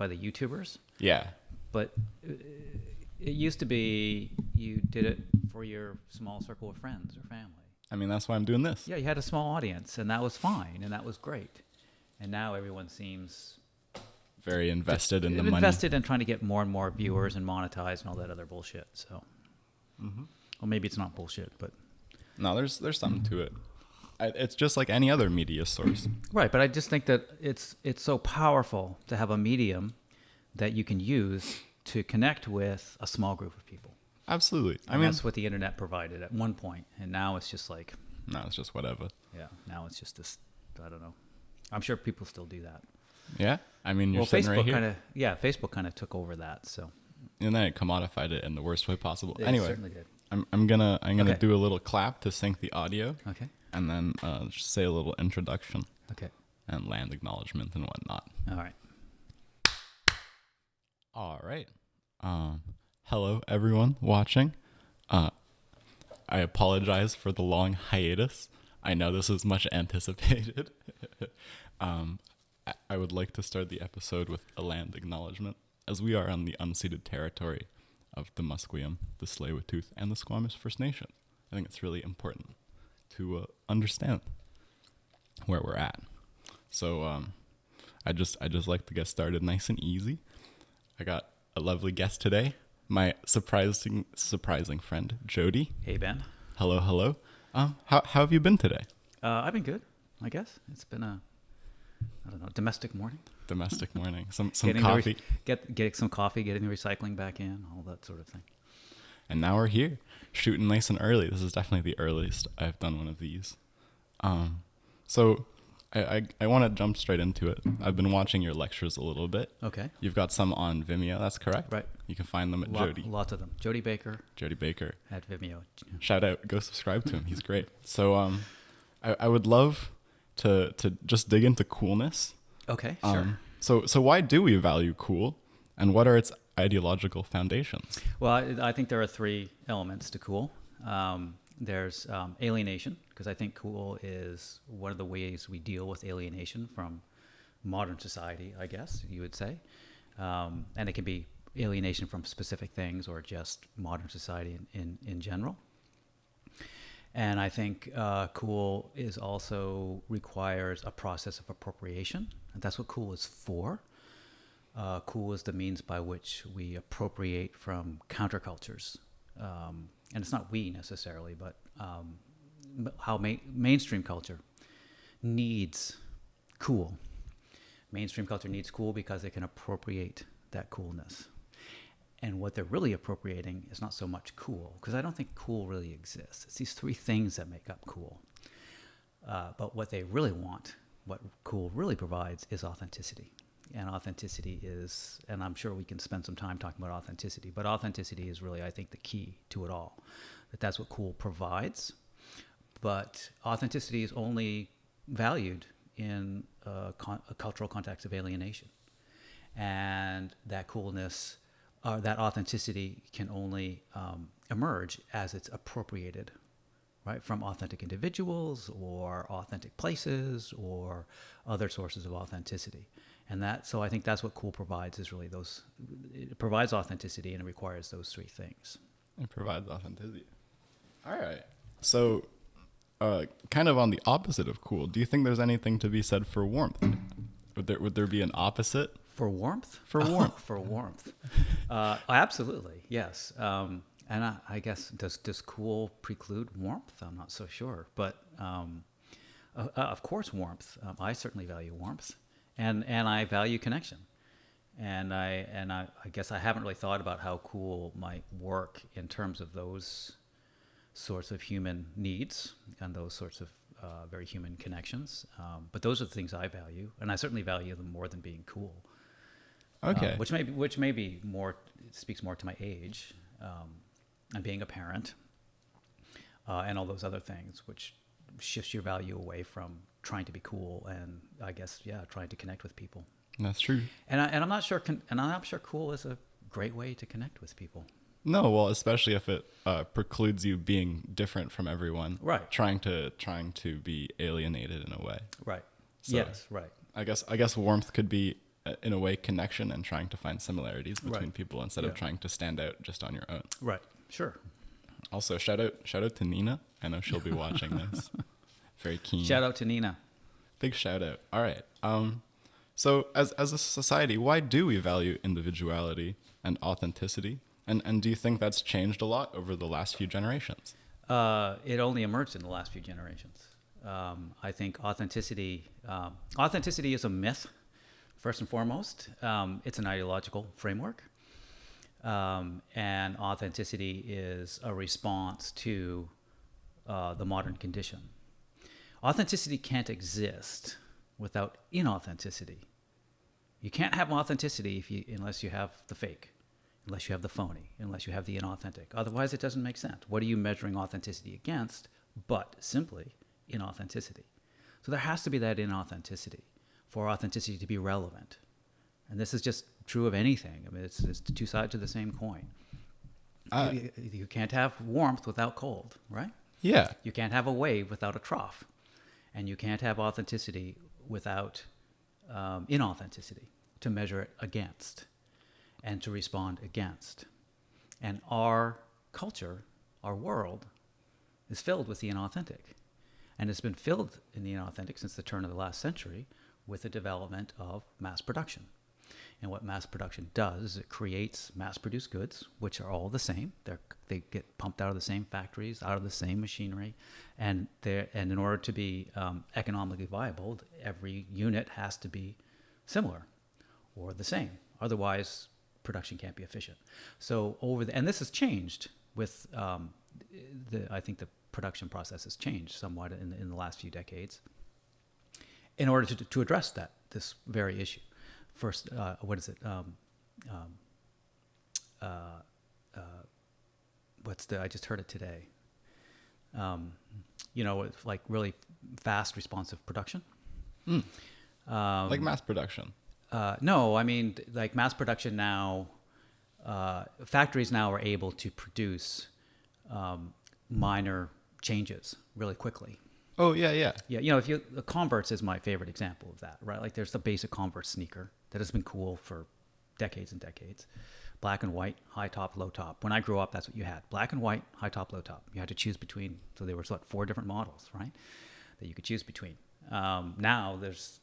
by the YouTubers. Yeah. But it used to be you did it for your small circle of friends or family. I mean, that's why I'm doing this. Yeah, you had a small audience, and that was fine, and that was great. And now everyone seems Very invested in the money. invested in trying to get more and more viewers and monetize and all that other bullshit. So, well, maybe it's not bullshit, but No, there's something to it. It's just like any other media source. right. But I just think that it's so powerful to have a medium that you can use to connect with a small group of people. Absolutely. I And mean, that's what the internet provided at one point, and now it's just like, no, it's just whatever. yeah, now it's just this. I don't know. I'm sure people still do that. Yeah. I mean, you're sitting Facebook right here. Facebook kind of took over that. So And then it commodified it in the worst way possible. it Anyway, certainly did. I'm gonna Okay. do a little clap to sync the audio, Okay. and then just say a little introduction Okay. and land acknowledgement and whatnot. All right. All right. Hello, everyone watching. I apologize for the long hiatus. I know this is much anticipated. I would like to start the episode with a land acknowledgement, as we are on the unceded territory of the Musqueam, the Tsleil-Waututh, and the Squamish First Nation. I think it's really important to understand where we're at. So I just like to get started nice and easy. I got a lovely guest today, my surprising friend Jody. Hey, Ben. Hello. How have you been today? I've been good, I guess. It's been a, I don't know, domestic morning. Domestic morning. Some Getting coffee. Getting some coffee, getting the recycling back in, all that sort of thing. And now we're here, shooting nice and early. This is definitely the earliest I've done one of these. So I want to jump straight into it. I've been watching your lectures a little bit. Okay. You've got some on Vimeo, that's correct? Right. You can find them at Jody. Lots of them. Jody Baker Baker. at Vimeo. Shout out, go subscribe to him. He's great. So I would love to just dig into coolness. Okay, sure. So why do we value cool, and what are its ideological foundations? Well, I think there are three elements to cool. There's alienation, because I think cool is one of the ways we deal with alienation from modern society, I guess you would say. And it can be alienation from specific things or just modern society in general. And I think cool is also requires a process of appropriation. And that's what cool is for. Cool is the means by which we appropriate from countercultures. And it's not we necessarily, but how mainstream culture needs cool. Mainstream culture needs cool because it can appropriate that coolness. And what they're really appropriating is not so much cool, because I don't think cool really exists. It's these three things that make up cool. But what they really want, what cool really provides, is authenticity. And authenticity is, and I'm sure we can spend some time talking about authenticity, but authenticity is really, I think, the key to it all. That's what cool provides. But authenticity is only valued in a cultural context of alienation. And that coolness, that authenticity can only emerge as it's appropriated, right, from authentic individuals or authentic places or other sources of authenticity. And so I think that's what cool provides, is really those. It provides authenticity, and it requires those three things. It provides authenticity. All right. So, kind of on the opposite of cool, do you think there's anything to be said for warmth? Would there be an opposite? For warmth? For warmth. For warmth. Absolutely, yes. And I guess, does cool preclude warmth? I'm not so sure. But of course, warmth. I certainly value warmth. And I value connection. And I guess I haven't really thought about how cool might work in terms of those sorts of human needs and those sorts of very human connections. But those are the things I value. And I certainly value them more than being cool. Okay. Which may be more, it speaks more to my age, and being a parent, and all those other things, which shifts your value away from trying to be cool and, I guess, trying to connect with people. That's true. And I'm not sure cool is a great way to connect with people. No, well, especially if it precludes you being different from everyone. Right. Trying to be alienated in a way. Right. So, yes. Right. I guess warmth could be in a way, connection and trying to find similarities between Right. people instead of trying to stand out just on your own. Right. Sure. Also, shout out to Nina. I know she'll be watching this. Very keen. Shout out to Nina. Big shout out. All right. So as a society, why do we value individuality and authenticity? And do you think that's changed a lot over the last few generations? It only emerged in the last few generations. I think authenticity is a myth, first and foremost. It's an ideological framework. And authenticity is a response to the modern condition. Authenticity can't exist without inauthenticity. You can't have authenticity unless you have the fake, unless you have the phony, unless you have the inauthentic. Otherwise, it doesn't make sense. What are you measuring authenticity against but simply inauthenticity? So there has to be that inauthenticity for authenticity to be relevant. And this is just true of anything. I mean, it's two sides of the same coin. You can't have warmth without cold, right? Yeah. You can't have a wave without a trough. And you can't have authenticity without inauthenticity to measure it against and to respond against. And our culture, our world, is filled with the inauthentic. And it's been filled in the inauthentic since the turn of the last century with the development of mass production. And what mass production does is it creates mass-produced goods, which are all the same. They get pumped out of the same factories, out of the same machinery, and in order to be economically viable, every unit has to be similar or the same. Otherwise, production can't be efficient. So and this has changed with I think the production process has changed somewhat in the last few decades in order to address this very issue. First, what is it? I just heard it today. It's like really fast, responsive production. Like mass production. No, I mean, like mass production now, factories now are able to produce minor changes really quickly. Oh, yeah. Yeah, the Converse is my favorite example of that, right? Like there's the basic Converse sneaker that has been cool for decades and decades. Black and white, high top, low top. When I grew up, that's what you had. Black and white, high top, low top. You had to choose between, so there was 4 different models, right? That you could choose between. Now there's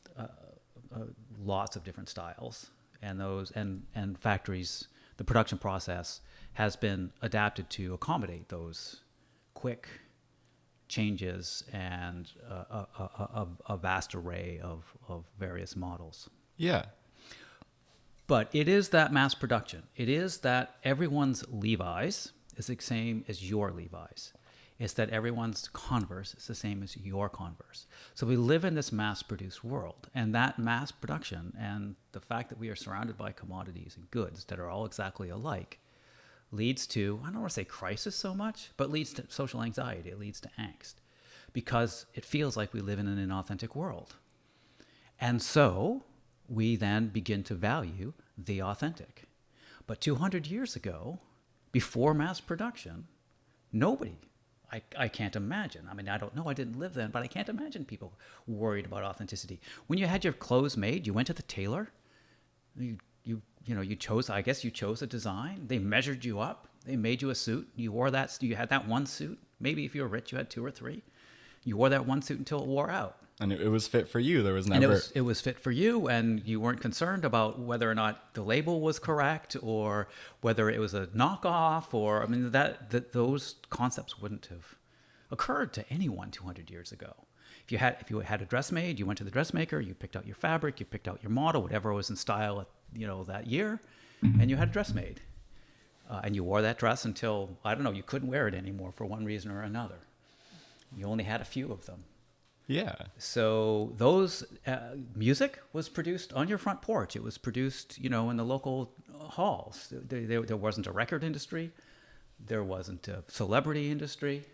lots of different styles, and factories, the production process has been adapted to accommodate those quick changes and a vast array of various models. Yeah. But it is that mass production. It is that everyone's Levi's is the same as your Levi's. It's that everyone's Converse is the same as your Converse. So we live in this mass-produced world, and that mass production and the fact that we are surrounded by commodities and goods that are all exactly alike leads to, I don't want to say crisis so much, but leads to social anxiety. It leads to angst because it feels like we live in an inauthentic world. And so we then begin to value the authentic. But 200 years ago, before mass production, nobody, I can't imagine. I mean, I don't know, I didn't live then, but I can't imagine people worried about authenticity. When you had your clothes made, you went to the tailor, you chose a design. They measured you up. They made you a suit. You wore that. You had that one suit. Maybe if you were rich, you had 2 or 3. You wore that one suit until it wore out. And it was fit for you. There was never... And it was fit for you, and you weren't concerned about whether or not the label was correct or whether it was a knockoff or, I mean, those concepts wouldn't have occurred to anyone 200 years ago. If you had a dress made, you went to the dressmaker, you picked out your fabric, you picked out your model, whatever was in style, that year, and you had a dress made. And you wore that dress until, I don't know, you couldn't wear it anymore for one reason or another. You only had a few of them. Yeah. So those music was produced on your front porch. It was produced, in the local halls. There wasn't a record industry. There wasn't a celebrity industry.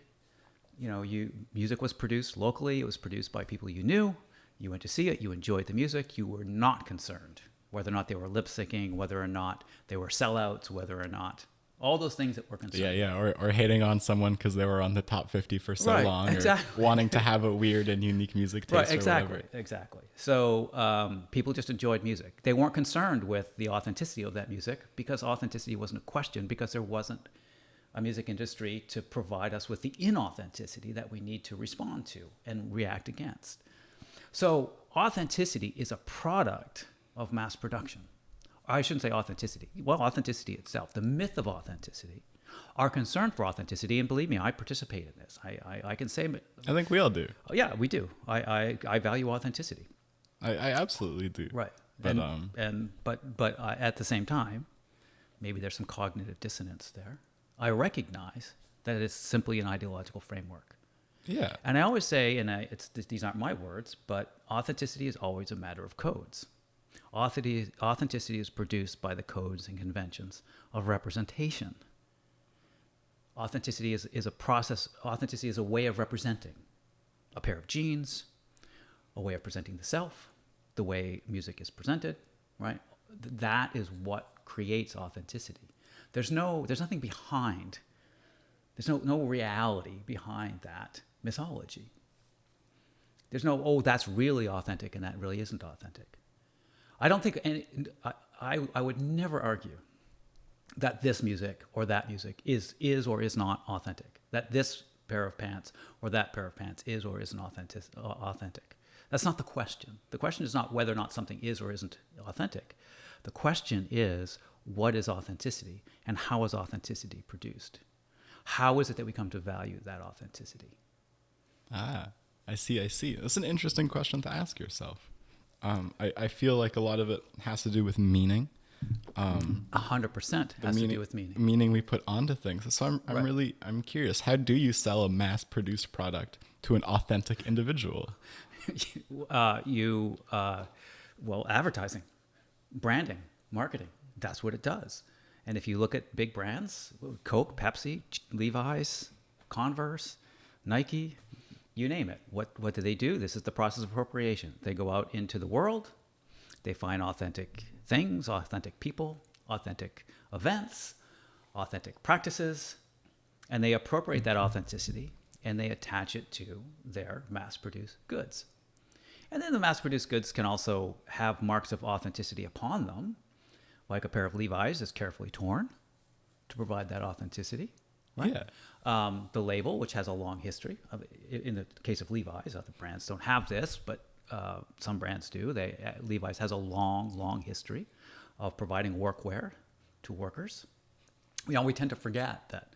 Music was produced locally. It was produced by people you knew. You went to see it. You enjoyed the music. You were not concerned whether or not they were lip syncing, whether or not they were sellouts, whether or not All those things that we're concerned Yeah, with. yeah, or hating on someone because they were on the top 50 for so Right, long, exactly. or wanting to have a weird and unique music taste, Right, exactly, or whatever. exactly. So people just enjoyed music. They weren't concerned with the authenticity of that music because authenticity wasn't a question, because there wasn't a music industry to provide us with the inauthenticity that we need to respond to and react against. So authenticity is a product of mass production. I shouldn't say authenticity. Well, authenticity itself, the myth of authenticity, our concern for authenticity, and believe me, I participate in this. I can say, I think we all do. yeah, we do. I value authenticity. I absolutely do. Right. But But at the same time, maybe there's some cognitive dissonance there. I recognize that it's simply an ideological framework. yeah, And I always say, and these aren't my words, but authenticity is always a matter of codes. Authenticity is produced by the codes and conventions of representation. Authenticity is a process. Authenticity is a way of representing a pair of jeans, a way of presenting the self, the way music is presented, right? That is what creates authenticity. There's nothing behind, there's no reality behind that mythology. There's no, oh, that's really authentic and that really isn't authentic. I don't think, and I would never argue that this music or that music is or is not authentic. That this pair of pants or that pair of pants is or isn't authentic. That's not the question. The question is not whether or not something is or isn't authentic. The question is, what is authenticity and how is authenticity produced? How is it that we come to value that authenticity? I see. That's an interesting question to ask yourself. I feel like a lot of it has to do with meaning. 100% has to do with meaning. Meaning we put onto things. So I'm Right. really curious. How do you sell a mass-produced product to an authentic individual? Well, advertising, branding, marketing, that's what it does. And if you look at big brands, Coke, Pepsi, Levi's, Converse, Nike, you name it. What do they do? This is the process of appropriation. They go out into the world, they find authentic things, authentic people, authentic events, authentic practices, and they appropriate that authenticity and they attach it to their mass-produced goods. And then the mass-produced goods can also have marks of authenticity upon them, like a pair of Levi's is carefully torn to provide that authenticity. Right? Yeah. The label, which has a long history. In the case of Levi's, other brands don't have this, but some brands do. Levi's has a long history of providing workwear to workers. We tend to forget that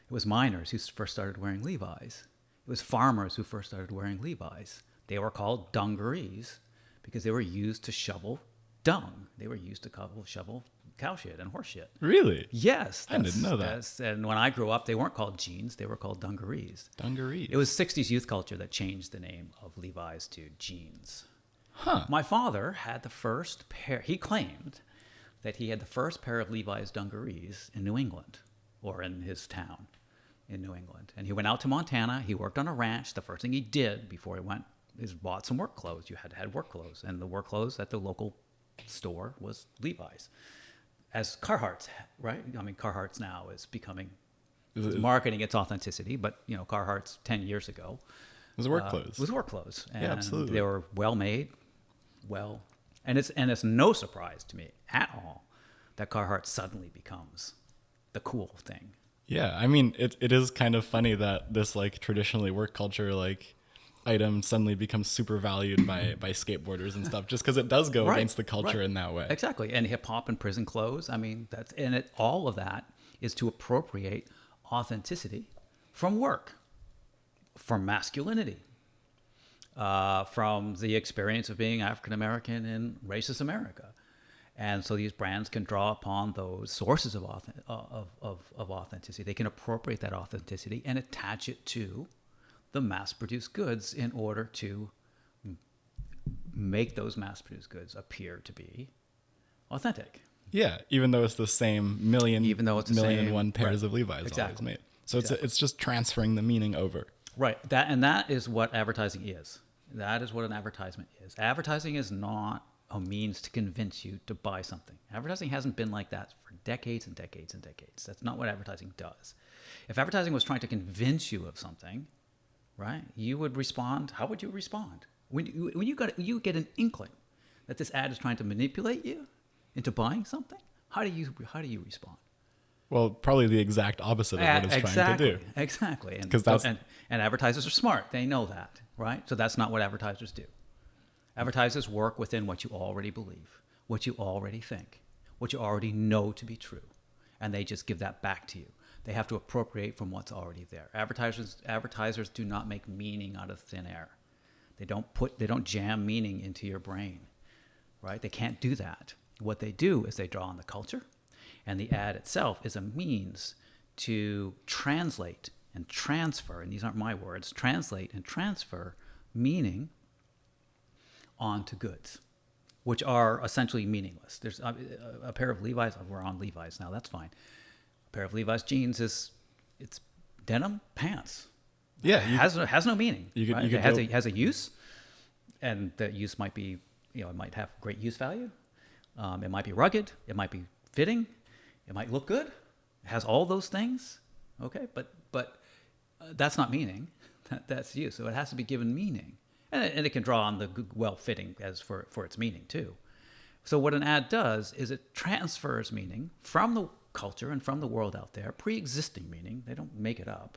it was miners who first started wearing Levi's. It was farmers who first started wearing Levi's. They were called dungarees because they were used to shovel dung. They were used to shovel cow shit and horse shit. Really? Yes. I didn't know that. And when I grew up, they weren't called jeans. They were called dungarees. Dungarees. It was 60s youth culture that changed the name of Levi's to jeans. Huh. My father had the first pair. He claimed that he had the first pair of Levi's dungarees in New England, or in his town in New England. And he went out to Montana. He worked on a ranch. The first thing he did before he went is bought some work clothes. You had to have work clothes. And the work clothes at the local store was Levi's. As Carhartt's, right? I mean, Carhartt's now is becoming, marketing its authenticity, but, Carhartt's 10 years ago. It was work clothes. It was work clothes. And Yeah, absolutely. they were well made, and it's no surprise to me at all that Carhartt suddenly becomes the cool thing. Yeah, I mean, it is kind of funny that this traditionally work culture item suddenly becomes super valued by skateboarders and stuff, just because it does go Right, against the culture right. in that way. Exactly, and hip hop and prison clothes. I mean, all of that is to appropriate authenticity from work, from masculinity, from the experience of being African American in racist America. And so these brands can draw upon those sources of authenticity. They can appropriate that authenticity and attach it to the mass-produced goods in order to make those mass-produced goods appear to be authentic. Yeah, even though it's the same million and one pairs right. of Levi's Exactly. always made. So Exactly. it's just transferring the meaning over. Right. That is what advertising is. That is what an advertisement is. Advertising is not a means to convince you to buy something. Advertising hasn't been like that for decades and decades and decades. That's not what advertising does. If advertising was trying to convince you of something, right, you would respond. How would you respond? When you get an inkling that this ad is trying to manipulate you into buying something, how do you respond? Well, probably the exact opposite of what it's trying to do. Exactly. And advertisers are smart. They know that, right? So that's not what advertisers do. Advertisers work within what you already believe, what you already think, what you already know to be true. And they just give that back to you. They have to appropriate from what's already there. Advertisers do not make meaning out of thin air. They don't jam meaning into your brain, right? They can't do that. What they do is they draw on the culture, and the ad itself is a means to translate and transfer, and these aren't my words, translate and transfer meaning onto goods, which are essentially meaningless. There's a pair of Levi's, we're on Levi's now, that's fine. A pair of Levi's jeans it's denim pants. Yeah. It has no meaning. It has a use, and that use might be, it might have great use value. It might be rugged. It might be fitting. It might look good. It has all those things. Okay, but that's not meaning. That's use. So it has to be given meaning, and it can draw on the well-fitting as for its meaning too. So what an ad does is it transfers meaning from the culture and from the world out there, pre-existing meaning. They don't make it up,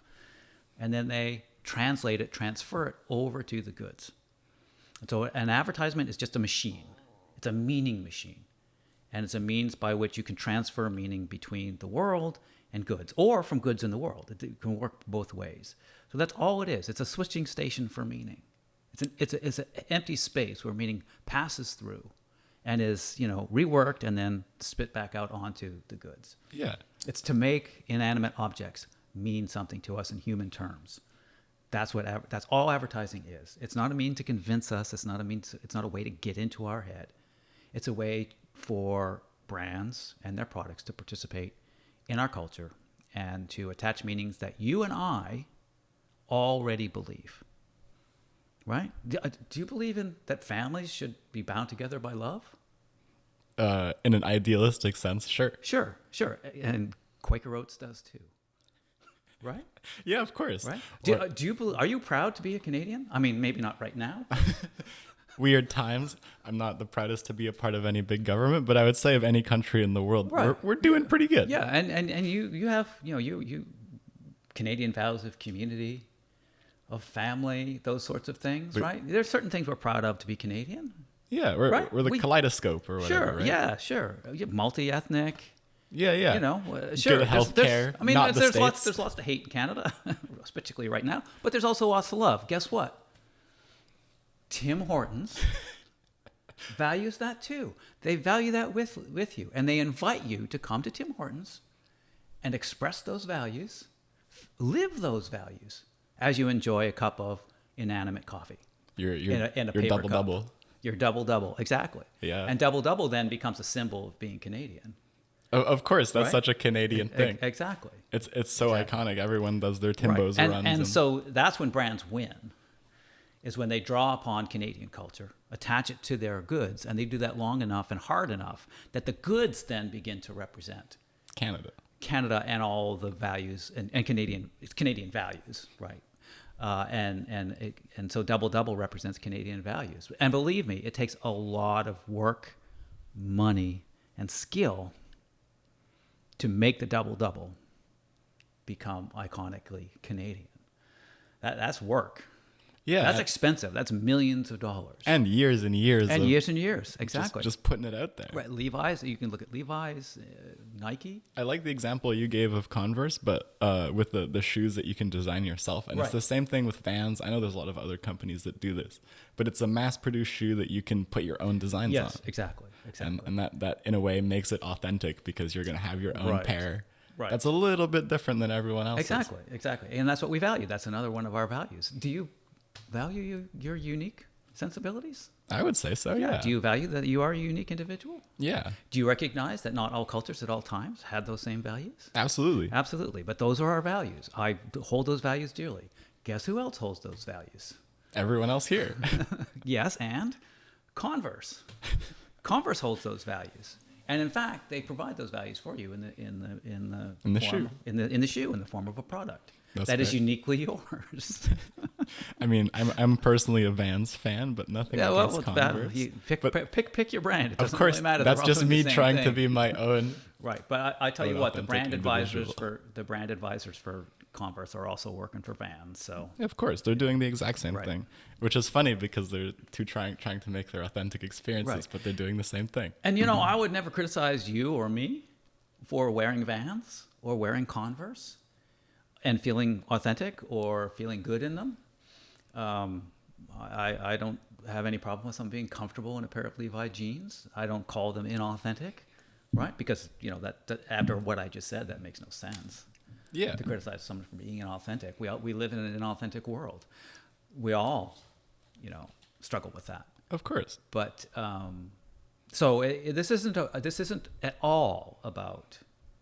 and then they translate it, transfer it over to the goods. And so an advertisement is just a machine. It's a meaning machine. And it's a means by which you can transfer meaning between the world and goods, or from goods in the world. It can work both ways. So that's all it is. It's a switching station for meaning. It's an empty space where meaning passes through and is, reworked and then spit back out onto the goods. Yeah. It's to make inanimate objects mean something to us in human terms. That's all advertising is. It's not a mean to convince us. It's not a way to get into our head. It's a way for brands and their products to participate in our culture and to attach meanings that you and I already believe. Right? Do you believe in that families should be bound together by love? In an idealistic sense, sure. Sure. And Quaker Oats does too. Right? Yeah, of course. Right? Are you proud to be a Canadian? I mean, maybe not right now. Weird times. I'm not the proudest to be a part of any big government, but I would say of any country in the world, right. we're doing pretty good. Yeah, and you have you Canadian vows of community, of family, those sorts of things, right? There's certain things we're proud of to be Canadian. Yeah, we're the kaleidoscope or whatever. Sure, right? Yeah, sure. Multi-ethnic. Yeah. Sure. Good healthcare. I mean, not there's the States. lots to hate in Canada, particularly right now. But there's also lots to love. Guess what? Tim Hortons values that too. They value that with you, and they invite you to come to Tim Hortons and express those values, live those values as you enjoy a cup of inanimate coffee. Your in a paper double cup. double. Your double, exactly. Yeah. And double then becomes a symbol of being Canadian. Of course, that's Right? such a Canadian thing. Exactly. It's so iconic. Everyone does their Timbos Right. runs. And so that's when brands win, is when they draw upon Canadian culture, attach it to their goods, and they do that long enough and hard enough that the goods then begin to represent Canada and all the values and Canadian values, right? And so double represents Canadian values. And believe me, it takes a lot of work, money, and skill to make the double become iconically Canadian. That's work. Yeah. That's expensive. That's millions of dollars. And years and years. And years. Exactly. Just putting it out there. Right. Levi's. You can look at Levi's, Nike. I like the example you gave of Converse, but with the shoes that you can design yourself. And Right. It's the same thing with Vans. I know there's a lot of other companies that do this, but it's a mass-produced shoe that you can put your own designs on. Yes, exactly. And that in a way makes it authentic because you're going to have your own Right. pair. Right. That's a little bit different than everyone else's. Exactly. And that's what we value. That's another one of our values. Do you value your unique sensibilities? I would say so, yeah. Do you value that you are a unique individual? Yeah. Do you recognize that not all cultures at all times had those same values? Absolutely. Absolutely. But those are our values. I hold those values dearly. Guess who else holds those values? Everyone else here. Yes, and Converse. Converse holds those values, and in fact, they provide those values for you in the shoe. in the shoe in the form of a product That's that is fair. uniquely yours. I mean, I'm personally a Vans fan, but nothing against Converse. Pick your brand. It Of doesn't course, really matter. They're that's all just doing the me same trying to thing. be my own. Right, but I tell you Own what, the authentic brand advisors for Converse are also working for Vans. So Of course, they're doing the exact same Right. thing, which is funny because they're trying to make their authentic experiences, Right. but they're doing the same thing. And you know, I would never criticize you or me for wearing Vans or wearing Converse and feeling authentic or feeling good in them. I don't have any problem with them being comfortable in a pair of Levi jeans. I don't call them inauthentic, right? Because you know that after what I just said, that makes no sense. Yeah. To criticize someone for being inauthentic. We live in an inauthentic world. We all, you know, struggle with that. Of course. But so this isn't at all about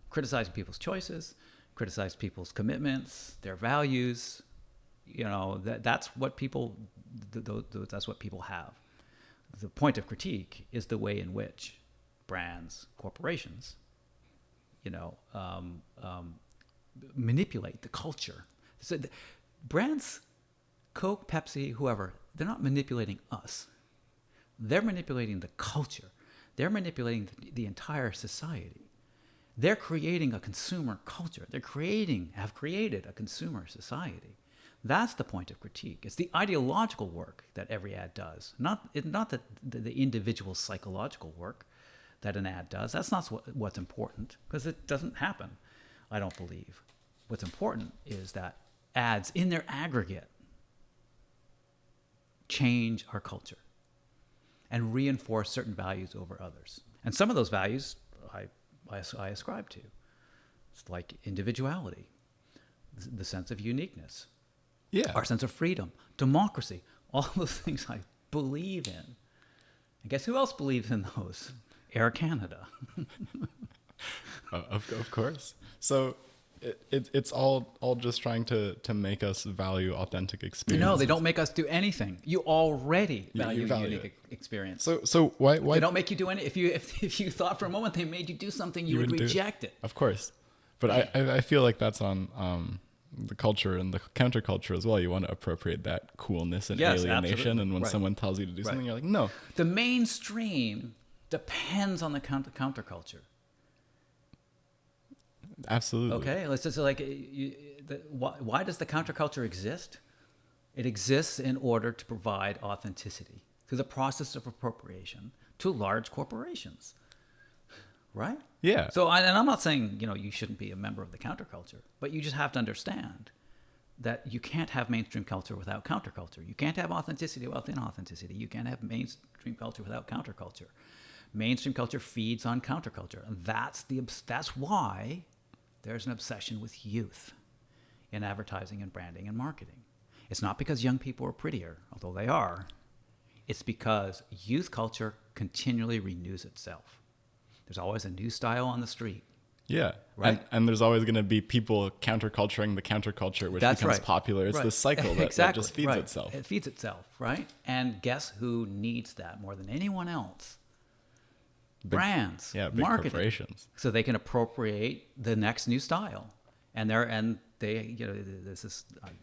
criticizing people's choices, criticize people's commitments, their values. You know, that's what people that's what people have. The point of critique is the way in which brands, corporations, you know, manipulate the culture. So brands, Coke, Pepsi, whoever, they're not manipulating us. They're manipulating the culture. They're manipulating the entire society. They're creating a consumer culture. Have created a consumer society. That's the point of critique. It's the ideological work that every ad does, not the individual psychological work that an ad does. That's not what's important, because it doesn't happen, I don't believe. What's important is that ads in their aggregate change our culture and reinforce certain values over others. And some of those values I ascribe to. It's like individuality, the sense of uniqueness, Yeah. our sense of freedom, democracy, all those things I believe in. And guess who else believes in those? Air Canada. Of course. So it's all just trying to make us value authentic experiences. No, they don't make us do anything. You already value a value unique experience. So why They don't make you do any. If you thought for a moment they made you do something, you would wouldn't do reject it. Of course. But I feel like that's on the culture and the counterculture as well. You want to appropriate that coolness and Yes, alienation. absolutely. And when Right. someone tells you to do something, Right. you're like, no. The mainstream depends on the counterculture. Absolutely. Okay, let's just like, why does the counterculture exist? It exists in order to provide authenticity through the process of appropriation to large corporations, right? Yeah. So, and I'm not saying you shouldn't be a member of the counterculture, but you just have to understand that you can't have mainstream culture without counterculture. You can't have authenticity without inauthenticity. You can't have mainstream culture without counterculture. Mainstream culture feeds on counterculture, and that's why there's an obsession with youth in advertising and branding and marketing. It's not because young people are prettier, although they are. It's because youth culture continually renews itself. There's always a new style on the street. Yeah. Right. And there's always going to be people counterculturing the counterculture, which That's becomes right. popular. It's Right. this cycle that Exactly. just feeds Right. itself. It feeds itself, right? And guess who needs that more than anyone else? Brands, Yeah, big marketing, corporations. so they can appropriate the next new style. And they this is I'm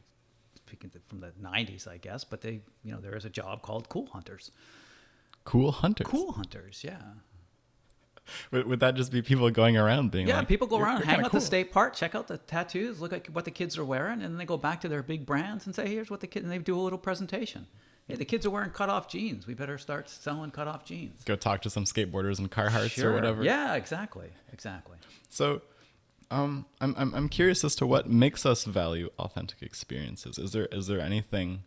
speaking from the 90s, I guess, but there is a job called cool hunters. Cool hunters. Cool hunters, yeah. Would that just be people going around being Yeah, like, people go "You're- around, you're hang kinda out cool." the state park, check out the tattoos, look at what the kids are wearing, and then they go back to their big brands and say, here's what the kids, and they do a little presentation. Hey, the kids are wearing cut-off jeans. We better start selling cut-off jeans. Go talk to some skateboarders and Carhartts Sure. or whatever. Yeah, exactly. So, I'm curious as to what makes us value authentic experiences. Is there anything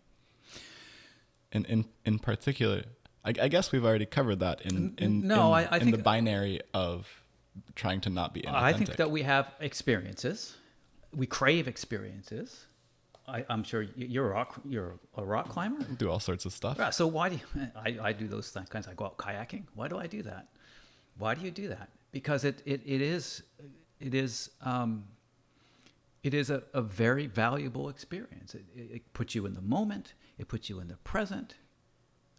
in particular? I guess we've already covered that in I think the binary of trying to not be inauthentic. I think that we have experiences. We crave experiences. I'm sure you're a rock climber. Do all sorts of stuff. Yeah, so why do I do those kinds? I go out kayaking. Why do I do that? Why do you do that? Because it is a very valuable experience. It puts you in the moment. It puts you in the present,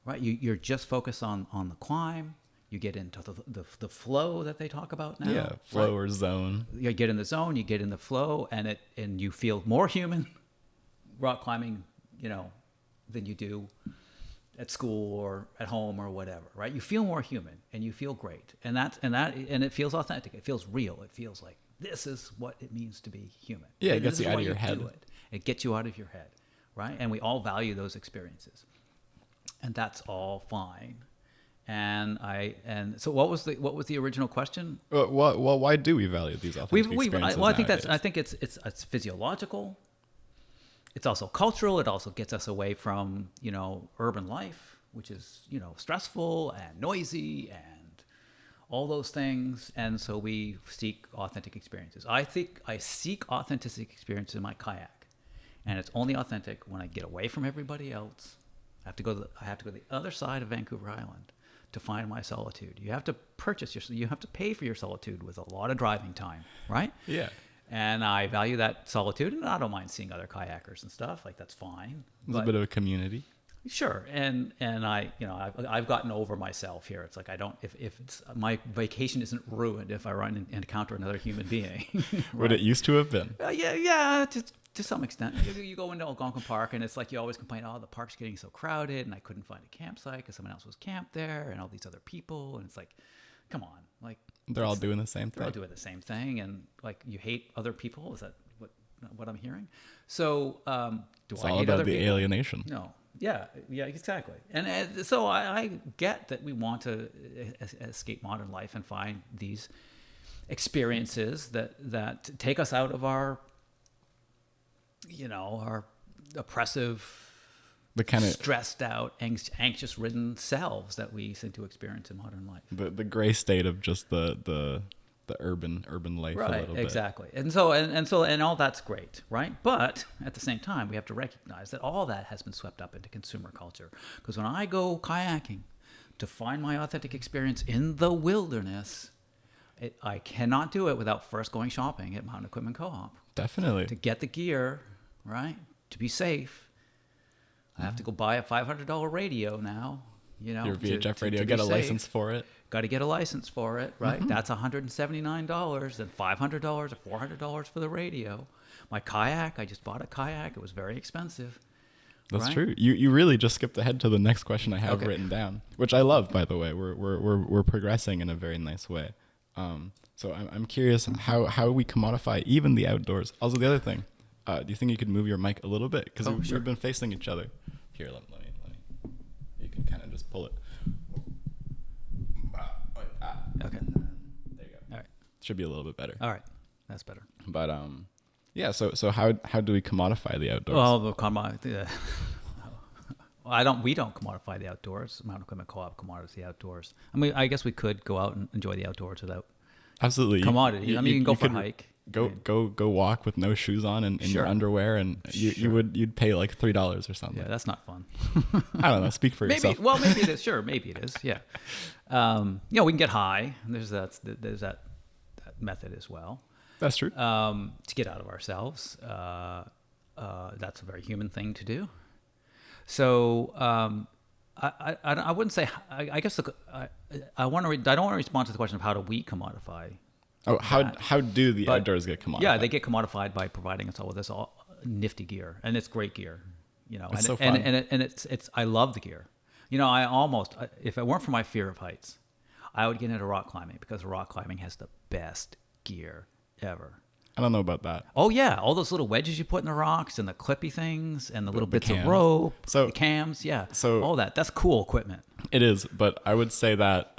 right? You're just focused on the climb. You get into the flow that they talk about now. Yeah, flow right? or zone. You get in the zone, you get in the flow, and you feel more human rock climbing, than you do at school or at home or whatever, right? You feel more human and you feel great. And it feels authentic. It feels real. It feels like this is what it means to be human. Yeah, it And gets this you is out why of your head. do it. It gets you out of your head, right? And we all value those experiences. And that's all fine. And so what was the original question? Well, why do we value these authentic experiences I think it's physiological. It's also cultural. It also gets us away from, urban life, which is, stressful and noisy and all those things. And so we seek authentic experiences. I think I seek authentic experiences in my kayak, and it's only authentic when I get away from everybody else. I have to go to the other side of Vancouver Island to find my solitude. You have to you have to pay for your solitude with a lot of driving time, right? Yeah. And I value that solitude, and I don't mind seeing other kayakers and stuff. Like, that's fine. It's a bit of a community. Sure. And I've gotten over myself here. It's like, I don't, if it's, my vacation isn't ruined if I run and encounter another human being. Right? What it used to have been. Yeah, to some extent. You go into Algonquin Park, and it's like you always complain, the park's getting so crowded, and I couldn't find a campsite because someone else was camped there, and all these other people, and it's like, come on, like, they're all doing the same thing. They're all doing the same thing, and like, you hate other people. Is that what I'm hearing? So It's all about the alienation. No. Yeah, exactly. And so I get that we want to escape modern life and find these experiences that take us out of our, our oppressive, the kind of stressed out, anxious-ridden selves that we seem to experience in modern life. The gray state of just the urban life, right, a little bit. Exactly. And all that's great, right? But at the same time, we have to recognize that all that has been swept up into consumer culture. Because when I go kayaking to find my authentic experience in the wilderness, I cannot do it without first going shopping at Mountain Equipment Co-op. Definitely. To get the gear, right? To be safe. I have to go buy a $500 radio now, Your VHF radio, to get a safe. license for it. Got to get a license for it, right? Mm-hmm. That's $179 and $500 or $400 for the radio. My kayak, I just bought a kayak. It was very expensive. That's right? true. You really just skipped ahead to the next question I have written down, which I love, by the way. We're progressing in a very nice way. So I'm curious how we commodify even the outdoors. Also, the other thing, do you think you could move your mic a little bit? Because we've been facing each other. Here, let me. You can kind of just pull it. Okay. There you go. All right. Should be a little bit better. All right. That's better. But yeah. So how do we commodify the outdoors? Well, we don't commodify the outdoors. Mountain Equipment Co-op commodities the outdoors. I mean, I guess we could go out and enjoy the outdoors without absolutely commodity. You can go for a hike. Go walk with no shoes on and in your underwear, and you'd pay like $3 or something. Yeah, that's not fun. I don't know. Speak for yourself. Well, maybe it is. Sure, maybe it is. Yeah. We can get high. There's that method as well. That's true. To get out of ourselves. That's a very human thing to do. So I wouldn't say. I guess I don't want to respond to the question of how do we commodify. Oh, how do the outdoors get commodified? Yeah, they get commodified by providing us all with this all nifty gear, and it's great gear. It's so fun. And it's I love the gear. I almost, if it weren't for my fear of heights, I would get into rock climbing because rock climbing has the best gear ever. I don't know about that. Oh yeah, all those little wedges you put in the rocks and the clippy things and the little bits cams. of rope, So the cams, yeah. So all that's cool equipment. It is, but I would say that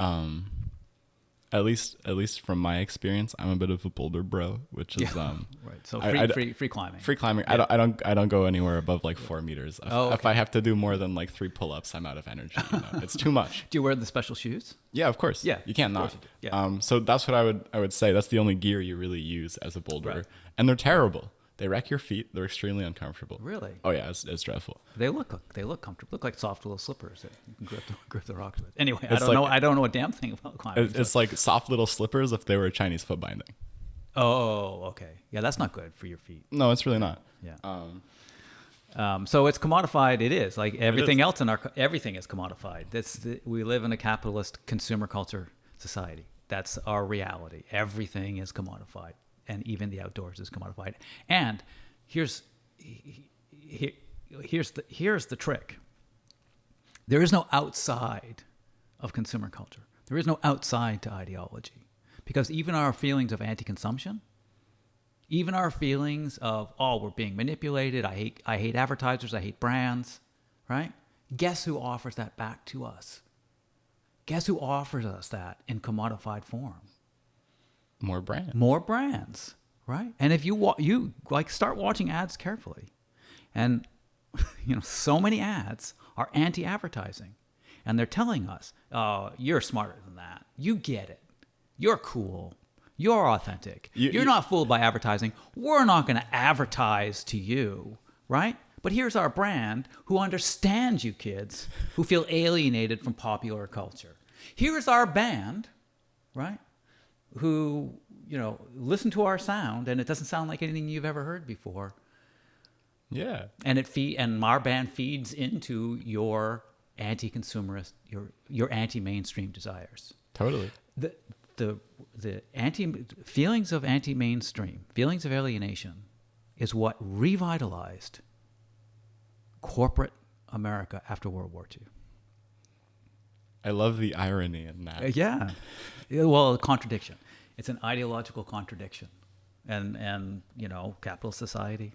at least from my experience, I'm a bit of a boulder bro, which is right. So free climbing. Free climbing. Yeah. I don't go anywhere above like 4 meters. If I have to do more than like 3 pull-ups, I'm out of energy. It's too much. Do you wear the special shoes? Yeah, of course. Yeah, you can't not. You do. Yeah. So that's what I would say. That's the only gear you really use as a boulderer, right. And they're terrible. They wreck your feet. They're extremely uncomfortable. Really? Oh yeah, it's dreadful. They look comfortable. Look like soft little slippers that you can grip the rocks with. Anyway, I don't know a damn thing about climbing. It's like soft little slippers if they were a Chinese foot binding. Oh, okay. Yeah, that's not good for your feet. No, it's really not. Yeah. So it's commodified. It is like everything else in everything is commodified. We live in a capitalist consumer culture society. That's our reality. Everything is commodified, and even the outdoors is commodified. And here's the trick. There is no outside of consumer culture. There is no outside to ideology, because even our feelings of anti-consumption, even our feelings of, oh, we're being manipulated, I hate advertisers, I hate brands, right? Guess who offers that back to us? Guess who offers us that in commodified form? More brands. More brands, right? And if you start watching ads carefully, and so many ads are anti-advertising, and they're telling us, oh, you're smarter than that. You get it. You're cool. You're authentic. You're not fooled by advertising. We're not going to advertise to you, right? But here's our brand who understands you kids who feel alienated from popular culture. Here's our band, right, who, listen to our sound, and it doesn't sound like anything you've ever heard before. Yeah. And our band feeds into your anti-consumerist, your anti-mainstream desires. Totally. The feelings of anti-mainstream, feelings of alienation, is what revitalized corporate America after World War II. I love the irony in that. Yeah. Well, a contradiction. It's an ideological contradiction. And capitalist society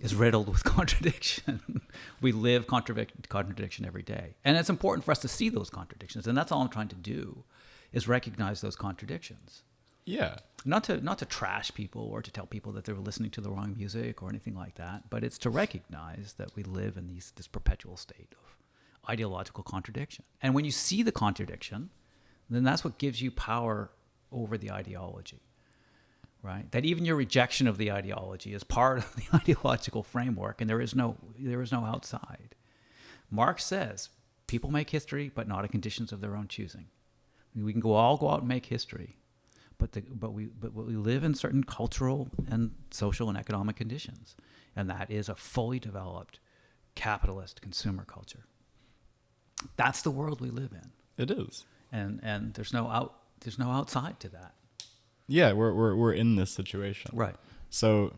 is riddled with contradiction. We live contradiction every day. And it's important for us to see those contradictions. And that's all I'm trying to do, is recognize those contradictions. Yeah. Not to trash people or to tell people that they're listening to the wrong music or anything like that, but it's to recognize that we live in this perpetual state of ideological contradiction. And when you see the contradiction, then that's what gives you power over the ideology, right? That even your rejection of the ideology is part of the ideological framework, and there is no outside. Marx says people make history, but not at conditions of their own choosing. We can all go out and make history, but we live in certain cultural and social and economic conditions, and that is a fully developed capitalist consumer culture. That's the world we live in. It is, and there's no outside to that. Yeah, we're in this situation, right? So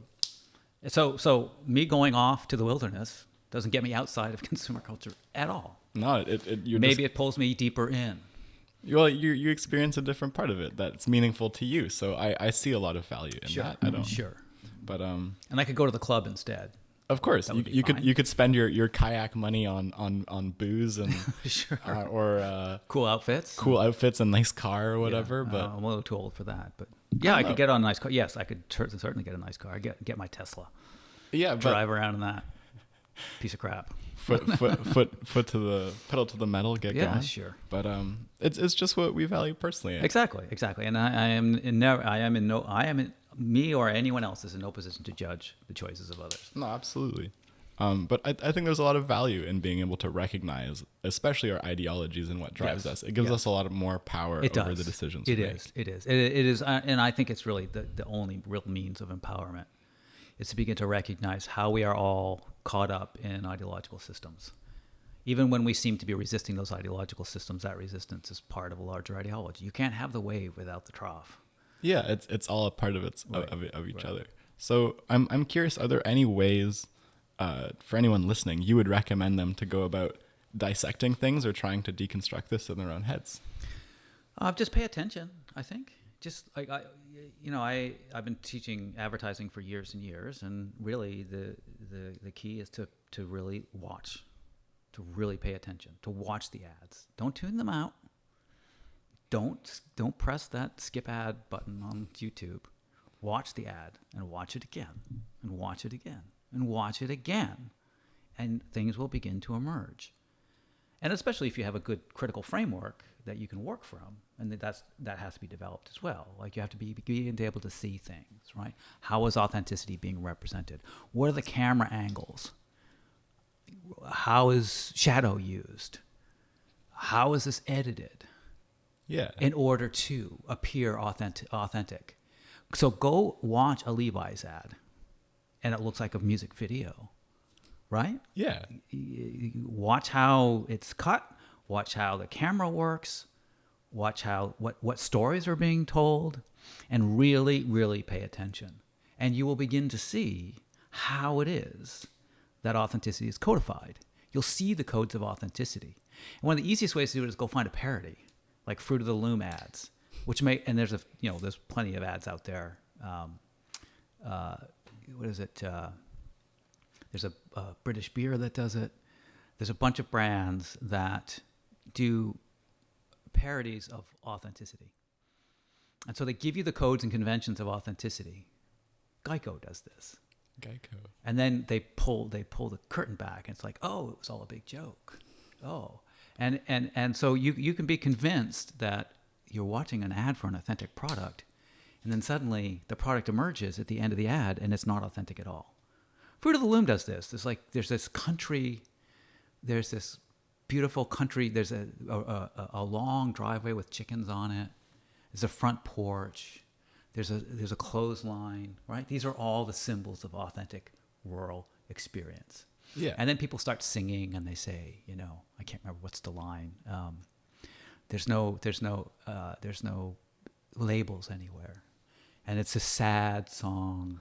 me going off to the wilderness doesn't get me outside of consumer culture at all. No, it pulls me deeper in. Well, you experience a different part of it that's meaningful to you. So I see a lot in that. I don't. Sure. But and I could go to the club instead. Of course, you could spend your kayak money on booze and sure. Or cool outfits, and nice car or whatever. Yeah, but I'm a little too old for that. But yeah, I could get on a nice car. Yes, I could certainly get a nice car. I get my Tesla. Yeah, drive around in that piece of crap. Foot to the pedal to the metal. Get going. Yeah, sure. But it's just what we value personally. Exactly. And me or anyone else is in no position to judge the choices of others. No, absolutely. But I think there's a lot of value in being able to recognize, especially our ideologies and what drives us. It gives us a lot of more power over the decisions we make. It is. And I think it's really the only real means of empowerment is to begin to recognize how we are all caught up in ideological systems. Even when we seem to be resisting those ideological systems, that resistance is part of a larger ideology. You can't have the wave without the trough. Yeah, it's all a part of each other. So I'm curious, are there any ways for anyone listening you would recommend them to go about dissecting things or trying to deconstruct this in their own heads? Just pay attention, I think. Just like I've been teaching advertising for years and years, and really the key is to really watch, to really pay attention, to watch the ads. Don't tune them out. Don't press that skip ad button on YouTube. Watch the ad and watch it again and watch it again and watch it again, and things will begin to emerge. And especially if you have a good critical framework that you can work from, and that has to be developed as well. Like you have to be able to see things, right? How is authenticity being represented? What are the camera angles? How is shadow used? How is this edited? Yeah. In order to appear authentic. So go watch a Levi's ad, and it looks like a music video. right? Yeah. Watch how it's cut, watch how the camera works, watch how what stories are being told, and really, really pay attention. And you will begin to see how it is that authenticity is codified. You'll see the codes of authenticity. And one of the easiest ways to do it is go find a parody, like Fruit of the Loom ads, and there's there's plenty of ads out there. What is it? There's a British beer that does it. There's a bunch of brands that do parodies of authenticity. And so they give you the codes and conventions of authenticity. Geico does this. Geico. And then they pull the curtain back, and it's like, oh, it was all a big joke. Oh. And so you can be convinced that you're watching an ad for an authentic product, and then suddenly the product emerges at the end of the ad, and it's not authentic at all. Fruit of the Loom does this. There's this beautiful country. There's a long driveway with chickens on it. There's a front porch. There's a clothesline, right? These are all the symbols of authentic rural experience. Yeah. And then people start singing, and they say, I can't remember what's the line. There's no labels anywhere, and it's a sad song.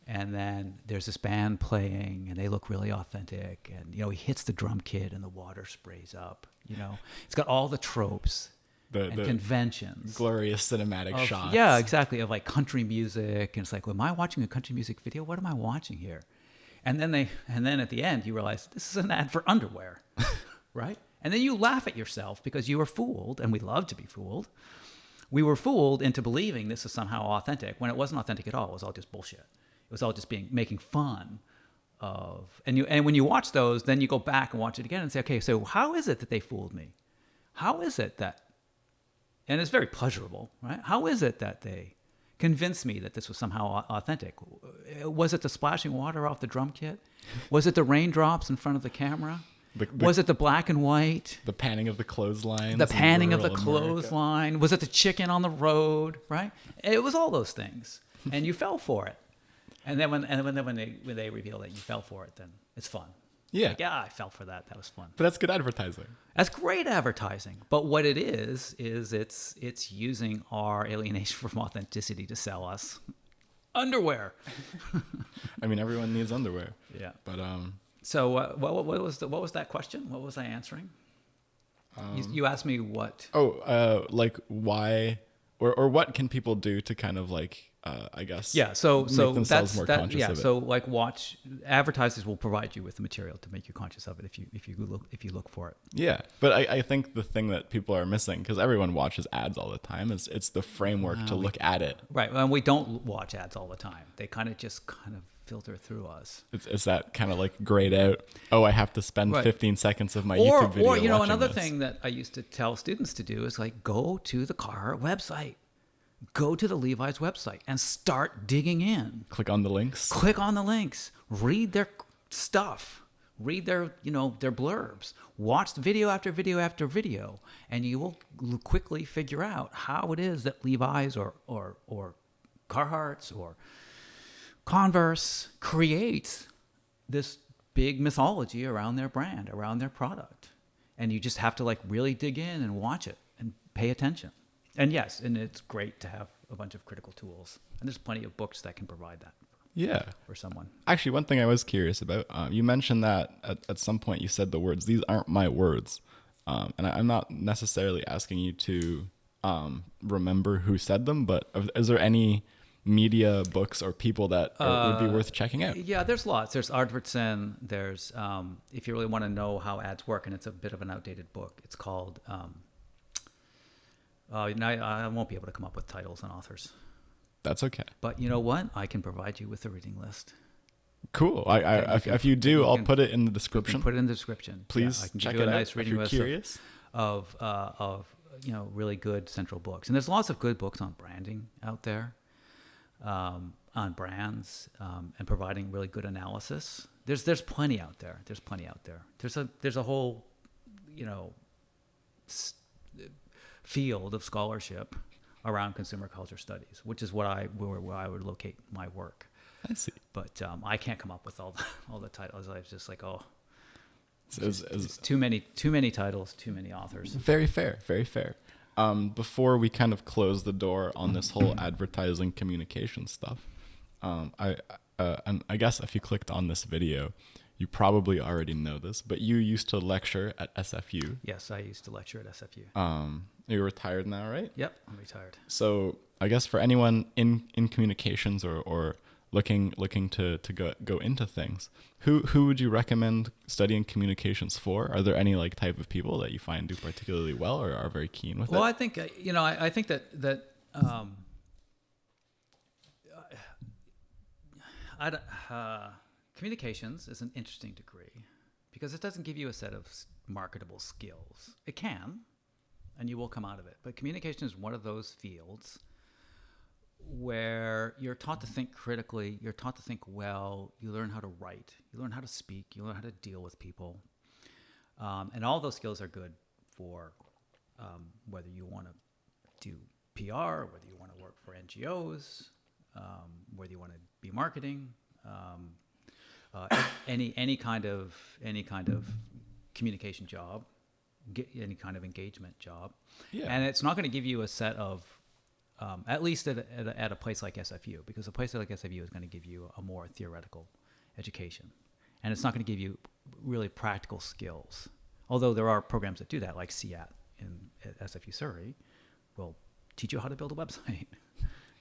And then there's this band playing, and they look really authentic. And he hits the drum kit, and the water sprays up. It's got all the tropes and conventions, glorious cinematic shots. Yeah, exactly, of like country music. And it's like, well, am I watching a country music video? What am I watching here? And then at the end you realize this is an ad for underwear, right? And then you laugh at yourself because you were fooled, and we love to be fooled. We were fooled into believing this is somehow authentic when it wasn't authentic at all. It was all just bullshit. It was all just making fun of. And when you watch those, then you go back and watch it again and say, okay, so how is it that they fooled me? How is it that? And it's very pleasurable, right? How is it that they convinced me that this was somehow authentic? Was it the splashing water off the drum kit? Was it the raindrops in front of the camera? Was it the black and white? The panning of the clothesline. The panning of the clothesline. Was it the chicken on the road? Right? It was all those things, and you fell for it. And then when they reveal that you fell for it, then it's fun. Yeah. Like, yeah, I fell for that. That was fun. But that's good advertising. That's great advertising. But what it is it's using our alienation from authenticity to sell us underwear. I mean, everyone needs underwear. Yeah. But so what was that question? What was I answering? You asked me what? Like why or what can people do to kind of like I guess yeah. So make themselves more conscious of it. So like advertisers will provide you with the material to make you conscious of it if you look for it. Yeah, but I think the thing that people are missing, because everyone watches ads all the time, is it's the framework to look at it. Right, and we don't watch ads all the time. They kind of filter through us. It's that kind of like grayed out. Oh, I have to spend 15 seconds of my YouTube video. Or another thing that I used to tell students to do is like go to the Carhartt website. Go to the Levi's website and start digging in. Click on the links. Read their stuff. Read their blurbs. Watch video after video after video, and you will quickly figure out how it is that Levi's or Carhartt's or Converse creates this big mythology around their brand, around their product. And you just have to like really dig in and watch it and pay attention. And yes, and it's great to have a bunch of critical tools. And there's plenty of books that can provide that for someone. Actually, one thing I was curious about, you mentioned that at some point you said the words, these aren't my words. And I'm not necessarily asking you to remember who said them, but is there any media, books, or people that would be worth checking out? Yeah, there's lots. There's Arvidsson. There's, if you really want to know how ads work, and it's a bit of an outdated book, it's called... I won't be able to come up with titles and authors. That's okay. But you know what? I can provide you with a reading list. Cool. If you do, I'll put it in the description. Put it in the description. Please I can check give you it a nice out reading if you're list curious. Of really good central books. And there's lots of good books on branding out there, on brands, and providing really good analysis. There's plenty out there. There's a whole, field of scholarship around consumer culture studies, which is where I would locate my work. I see. But I can't come up with all the titles. I was just like, oh, So it's too many titles, too many authors. very fair, very fair. Before we kind of close the door on this whole advertising communication stuff, and I guess if you clicked on this video, you probably already know this, but you used to lecture at SFU. Yes, I used to lecture at SFU. You're retired now, right? Yep, I'm retired. So I guess for anyone in communications or looking to go into things, who would you recommend studying communications for? Are there any like type of people that you find do particularly well or are very keen with it? Well, I think I think that communications is an interesting degree because it doesn't give you a set of marketable skills. It can, and you will come out of it. But communication is one of those fields where you're taught to think critically, you're taught to think well, you learn how to write, you learn how to speak, you learn how to deal with people. And all those skills are good for whether you want to do PR, whether you want to work for NGOs, whether you want to be marketing, any kind of communication job, any kind of engagement job. Yeah. And it's not going to give you a set of at least at a place like SFU, because a place like SFU is going to give you a more theoretical education. And it's not going to give you really practical skills. Although there are programs that do that, like CIAT at SFU Surrey will teach you how to build a website,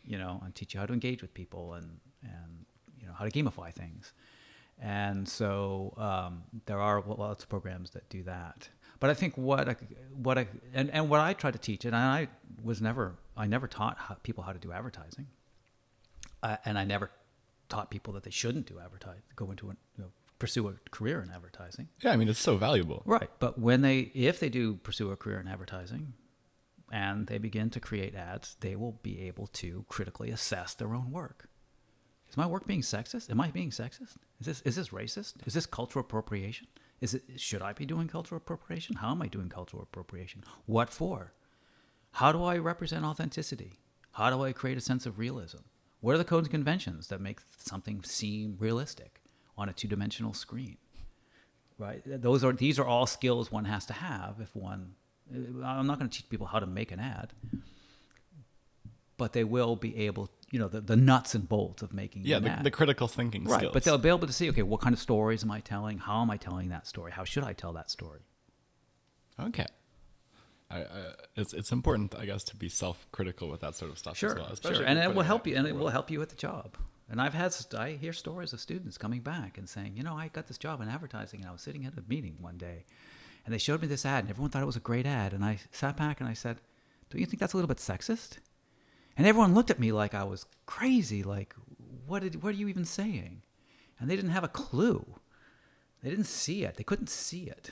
and teach you how to engage with people and how to gamify things. And so there are lots of programs that do that. But I think what I try to teach, and I never taught people how to do advertising, and I never taught people that they shouldn't do advertising, go into pursue a career in advertising. Yeah, I mean it's so valuable. Right, but if they do pursue a career in advertising, and they begin to create ads, they will be able to critically assess their own work. Is my work being sexist? Am I being sexist? Is this racist? Is this cultural appropriation? Should I be doing cultural appropriation? How am I doing cultural appropriation? What for? How do I represent authenticity? How do I create a sense of realism? What are the codes and conventions that make something seem realistic on a two-dimensional screen? Right? These are all skills one has to have if one. I'm not going to teach people how to make an ad, but they will be able, the nuts and bolts of making an ad. The critical thinking skills. Right, but they'll be able to see, okay, what kind of stories am I telling? How am I telling that story? How should I tell that story? Okay. It's important, I guess, to be self-critical with that sort of stuff as well. Sure, and it will help you, and it will help you at the job. And I hear stories of students coming back and saying, I got this job in advertising, and I was sitting at a meeting one day, and they showed me this ad, and everyone thought it was a great ad, and I sat back and I said, don't you think that's a little bit sexist? And everyone looked at me like I was crazy, like, what are you even saying? And they didn't have a clue. They didn't see it. They couldn't see it,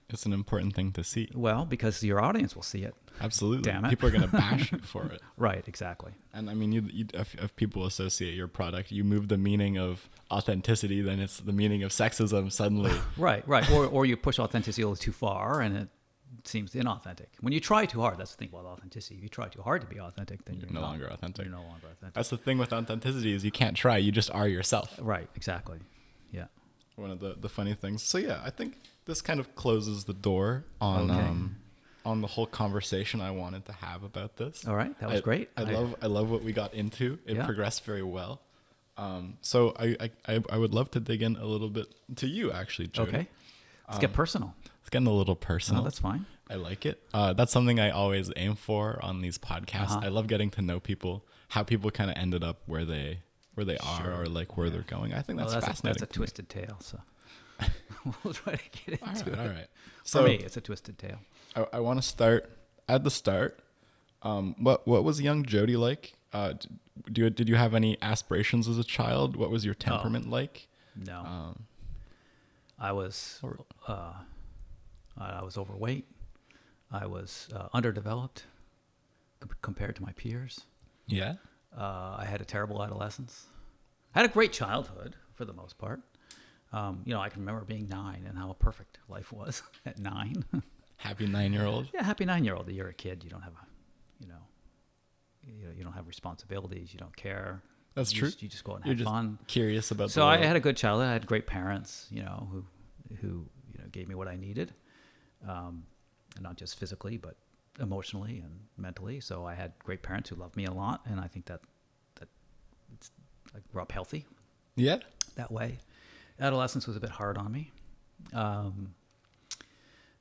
It's an important thing to see. Well, because your audience will see it. Absolutely. Damn it. People are going to bash you for it. Right, exactly. And I mean, if people associate your product, you move the meaning of authenticity, then it's the meaning of sexism suddenly. Right. Or you push authenticity a little too far and it seems inauthentic. When you try too hard, that's the thing about authenticity. If you try too hard to be authentic, then you're no longer authentic. You're no longer authentic. That's the thing with authenticity is you can't try. You just are yourself. Right, exactly. Yeah. One of the funny things. So yeah, I think this kind of closes the door on on the whole conversation I wanted to have about this. All right, that was great. I love what we got into. It Yeah. progressed very well. So I would love to dig in a little bit to you actually, Jody. Okay. Let's get personal. It's getting a little personal. Oh, that's fine. I like it. That's something I always aim for on these podcasts. Uh-huh. I love getting to know people, how people kind of ended up where they are Sure. or like where they're going. I think that's fascinating. That's a twisted tale. So we'll try to get into it. All right. For me, it's a twisted tale. I want to start at the start. What was young Jody like? Did you have any aspirations as a child? What was your temperament like? No. I was overweight. I was underdeveloped compared to my peers. Yeah. I had a terrible adolescence. I had a great childhood for the most part. I can remember being 9 and how perfect life was at 9. Happy 9-year-old. Yeah, happy 9-year-old. You're a kid. You don't have you don't have responsibilities. You don't care. That's true. You just go out and You're have just fun. curious about So the I world. had a good childhood. I had great parents, who gave me what I needed, and not just physically, but emotionally and mentally. So I had great parents who loved me a lot, and I think that I grew up healthy Yeah. that way. Adolescence was a bit hard on me.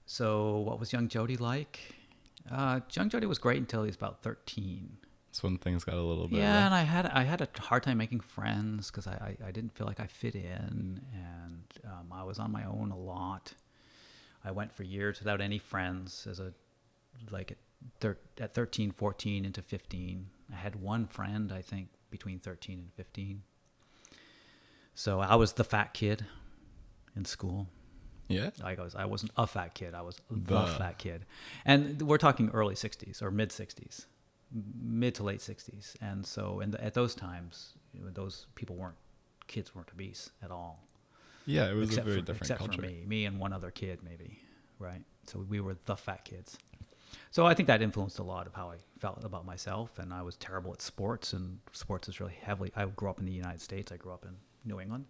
So what was young Jody like? Young Jody was great until he was about 13. That's when things got a little bit Yeah, rough. and I had a hard time making friends because I didn't feel like I fit in, and I was on my own a lot. I went for years without any friends at 13, 14 into 15. I had one friend, I think, between 13 and 15. So I was the fat kid in school. Yeah. I wasn't a fat kid. I was the The. fat kid. And we're talking early 60s or mid 60s, mid to late 60s. And so at those times, those kids weren't obese at all. Yeah, it was a Except very for, different except culture. for me and one other kid maybe, right? So we were the fat kids. So I think that influenced a lot of how I felt about myself, and I was terrible at sports, and sports is really heavily. I grew up in the United States. I grew up in New England,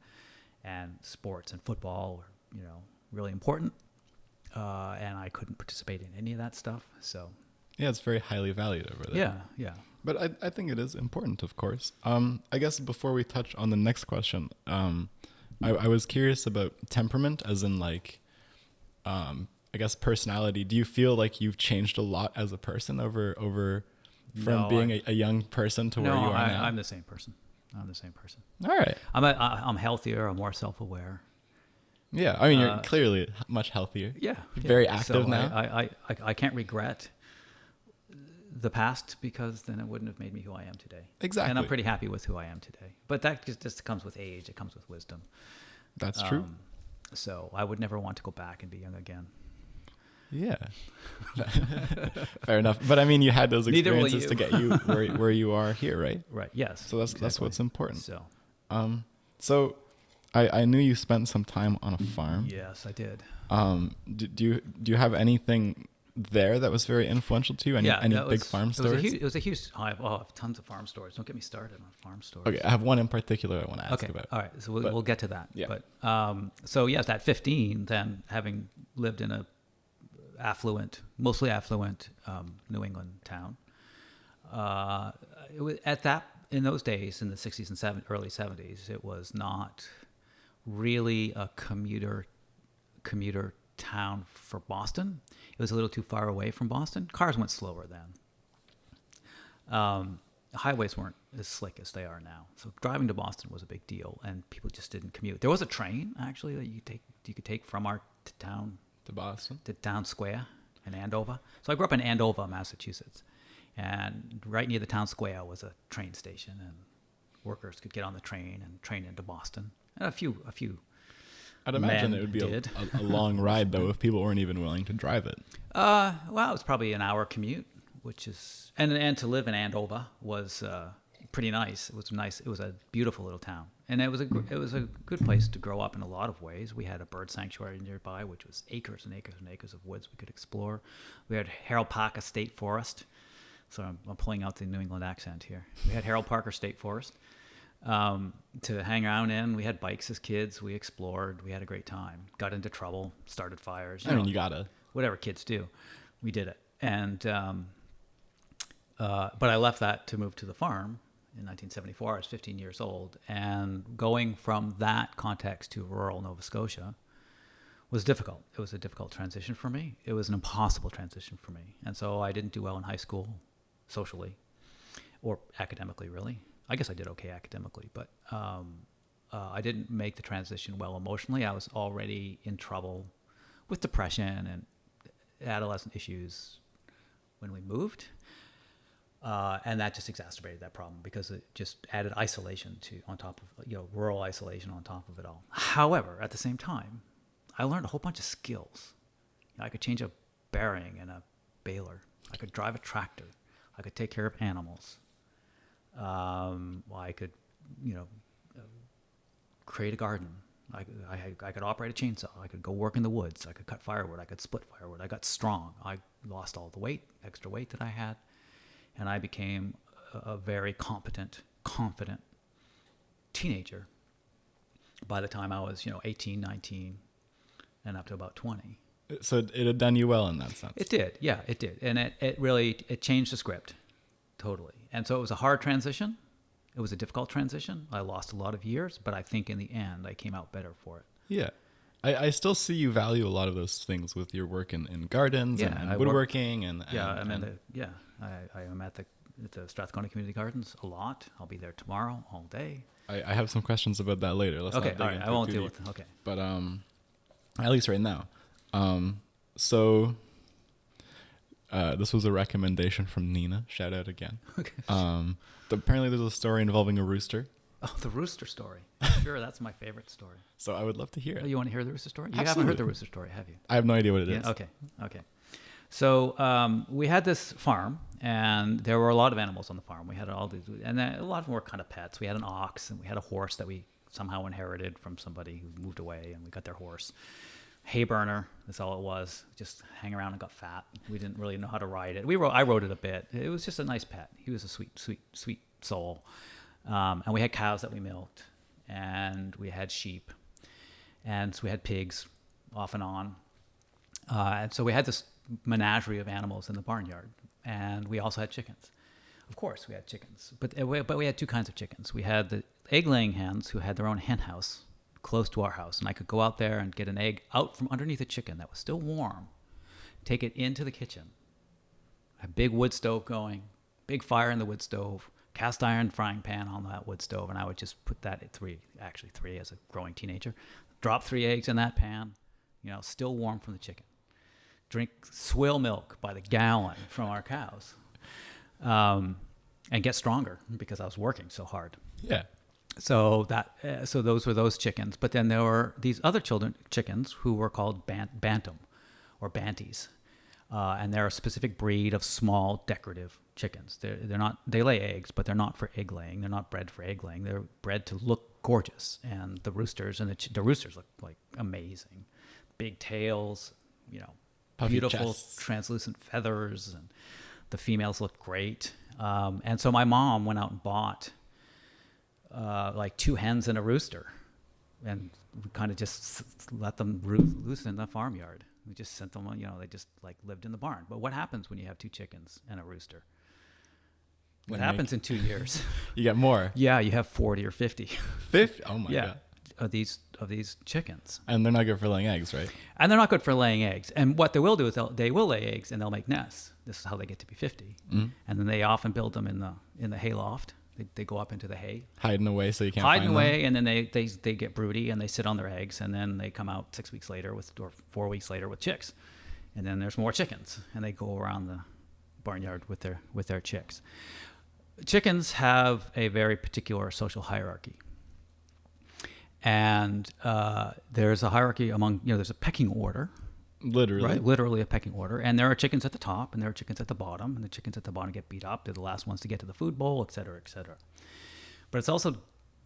and sports and football were, really important, and I couldn't participate in any of that stuff. So Yeah, it's very highly valued over there. yeah. But I think it is important, of course. I guess before we touch on the next question, I was curious about temperament, as in like, I guess personality. Do you feel like you've changed a lot as a person over from No, being a young person to where you are now? I'm the same person. I'm the same person. All right. I'm healthier. I'm more self-aware. Yeah, I mean, you're clearly much healthier. Yeah, Very active so now. I can't regret the past because then it wouldn't have made me who I am today. Exactly. And I'm pretty happy with who I am today. But that just comes with age. It comes with wisdom. That's true. So I would never want to go back and be young again. Yeah. Fair enough. But I mean, you had those Neither will experiences to you. get you where you are here, right? Right. Yes. So that's exactly. what's important. So So I knew you spent some time on a farm. yes, I did. Do you have anything there that was very influential to you? Any big farm stories? It was a huge. I have tons of farm stories. Don't get me started on farm stories. Okay, I have one in particular I want to ask Okay. about. All right. So we'll get to that. Yeah. But so yes, at 15, then having lived in a mostly affluent New England town, it was in those days in the 60s and early 70s, it was not really a commuter town for Boston. It was a little too far away from Boston. Cars went slower then. Highways weren't as slick as they are now. So driving to Boston was a big deal, and people just didn't commute. There was a train actually that you could take from our town To Boston? to Town Square in Andover. So I grew up in Andover, Massachusetts, and right near the town square was a train station, and workers could get on the train and train into Boston. And a few I'd imagine men it would be did. a long ride, though, if people weren't even willing to drive it. Well, it was probably an hour commute, which is and to live in Andover was pretty nice. It was nice. It was a beautiful little town, and it was a good place to grow up in a lot of ways. We had a bird sanctuary nearby, which was acres and acres and acres of woods we could explore. We had Harold Parker State Forest. So I'm pulling out the New England accent here. We had Harold Parker State Forest to hang around in. We had bikes as kids. We explored. We had a great time. Got into trouble. Started fires. I mean, you gotta. Whatever kids do. We did it. And but I left that to move to the farm in 1974. I was 15 years old. And going from that context to rural Nova Scotia was difficult. It was a difficult transition for me. It was an impossible transition for me. And so I didn't do well in high school, socially, or academically, really. I guess I did okay academically, but I didn't make the transition well emotionally. I was already in trouble with depression and adolescent issues when we moved. And that just exacerbated that problem because it just added isolation on top of, rural isolation on top of it all. However, at the same time, I learned a whole bunch of skills. I could change a bearing in a baler. I could drive a tractor. I could take care of animals. I could, create a garden. I could operate a chainsaw. I could go work in the woods. I could cut firewood. I could split firewood. I got strong. I lost all the extra weight that I had, and I became a very competent, confident teenager by the time I was, 18, 19, and up to about 20. So it had done you well in that sense. It did. Yeah, it did. And it really changed the script totally. And so it was a hard transition. It was a difficult transition. I lost a lot of years, but I think in the end I came out better for it. Yeah. I still see you value a lot of those things with your work in gardens and woodworking I am at the Strathcona Community Gardens a lot. I'll be there tomorrow all day. I have some questions about that later. Let's okay, not dig all right. into I won't it too deal deep. with it. Okay. But at least right now. So this was a recommendation from Nina. Shout out again. Okay. Apparently there's a story involving a rooster. Oh, the rooster story. Sure, that's my favorite story. So I would love to hear it. Oh, you want to hear the rooster story? You Absolutely. haven't heard the rooster story, have you? I have no idea what it is. Yeah, okay. So we had this farm, and there were a lot of animals on the farm. We had all these, and a lot of them were kind of pets. We had an ox, and we had a horse that we somehow inherited from somebody who moved away, and we got their horse. Hay burner, that's all it was. Just hang around and got fat. We didn't really know how to ride it. I rode it a bit. It was just a nice pet. He was a sweet soul. And we had cows that we milked, and we had sheep, and so we had pigs off and on. And so we had this menagerie of animals in the barnyard, and we also had chickens. Of course, we had chickens, but we had two kinds of chickens. We had the egg-laying hens who had their own hen house close to our house, and I could go out there and get an egg out from underneath a chicken that was still warm, take it into the kitchen, a big wood stove going, big fire in the wood stove, cast iron frying pan on that wood stove, and I would just put that at three as a growing teenager, drop 3 eggs in that pan, still warm from the chicken. Drink swill milk by the gallon from our cows, and get stronger because I was working so hard. Yeah. So those were those chickens. But then there were these other chickens who were called bantam or banties. And they're a specific breed of small decorative chickens. They lay eggs, but they're not for egg laying. They're not bred for egg laying. They're bred to look gorgeous. And the roosters the roosters look like amazing. Big tails, Puffy beautiful chests. Translucent feathers, and the females look great. And so my mom went out and bought 2 hens and a rooster, and we kind of just let them loose in the farmyard. We just sent them on, they just lived in the barn. But what happens when you have 2 chickens and a rooster? What happens in 2 years? You get more. Yeah, you have 40 or 50. 50? Oh my God. Of these chickens. And they're not good for laying eggs, right? And they're not good for laying eggs. And what they will do is they will lay eggs and they'll make nests. This is how they get to be 50. Mm-hmm. And then they often build them in the hay loft. They go up into the hay. Hiding away so you can't find them. Hiding away, and then they get broody and they sit on their eggs, and then they come out 6 weeks later or 4 weeks later with chicks. And then there's more chickens, and they go around the barnyard with their chicks. Chickens have a very particular social hierarchy. And there's a hierarchy among, there's a pecking order. Literally. Right? Literally a pecking order. And there are chickens at the top, and there are chickens at the bottom, and the chickens at the bottom get beat up. They're the last ones to get to the food bowl, et cetera, et cetera. But it's also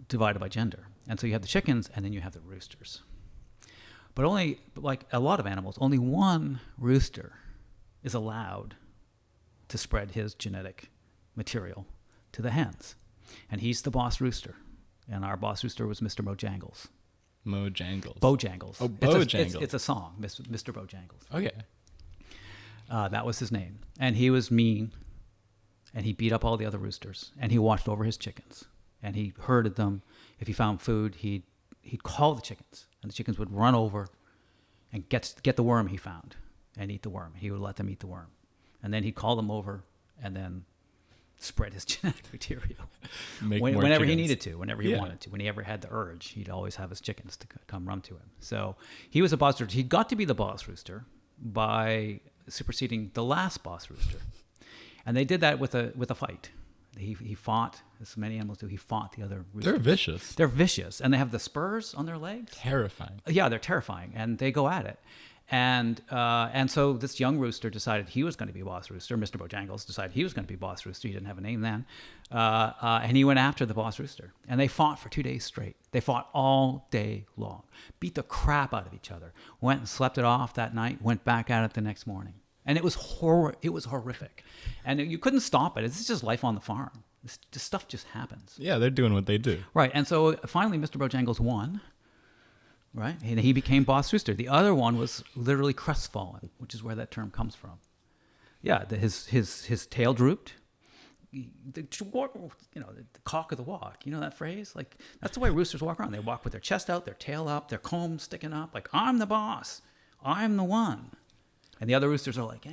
divided by gender. And so you have the chickens, and then you have the roosters. But only, like a lot of animals, only one rooster is allowed to spread his genetic material to the hens. And he's the boss rooster. And our boss rooster was Mr. Bojangles. Bojangles. Oh, Bojangles. It's a song, Mr. Bojangles. Okay. That was his name. And he was mean, and he beat up all the other roosters, and he watched over his chickens, and he herded them. If he found food, he'd call the chickens, and the chickens would run over and get the worm he found and eat the worm. He would let them eat the worm. And then he'd call them over and then spread his genetic material whenever he needed to, whenever he wanted to, when he ever had the urge. He'd always have his chickens to come run to him. So he was a boss rooster. He got to be the boss rooster by superseding the last boss rooster, and they did that with a fight. He fought, as many animals do. He fought the other roosters. They're vicious. They're vicious, and they have the spurs on their legs. Terrifying. Yeah, they're terrifying, and they go at it. And so this young rooster decided he was going to be boss rooster. Mr. Bojangles decided he was going to be boss rooster. He didn't have a name then. And he went after the boss rooster. And they fought for 2 days straight. They fought all day long. Beat the crap out of each other. Went and slept it off that night. Went back at it the next morning. And it was horrific. And you couldn't stop it. It's just life on the farm. This stuff just happens. Yeah, they're doing what they do. Right. And so finally, Mr. Bojangles won. Right. And he became boss rooster. The other one was literally crestfallen, which is where that term comes from. Yeah. His tail drooped. The cock of the walk. You know that phrase? Like, that's the way roosters walk around. They walk with their chest out, their tail up, their comb sticking up. Like, I'm the boss. I'm the one. And the other roosters are like,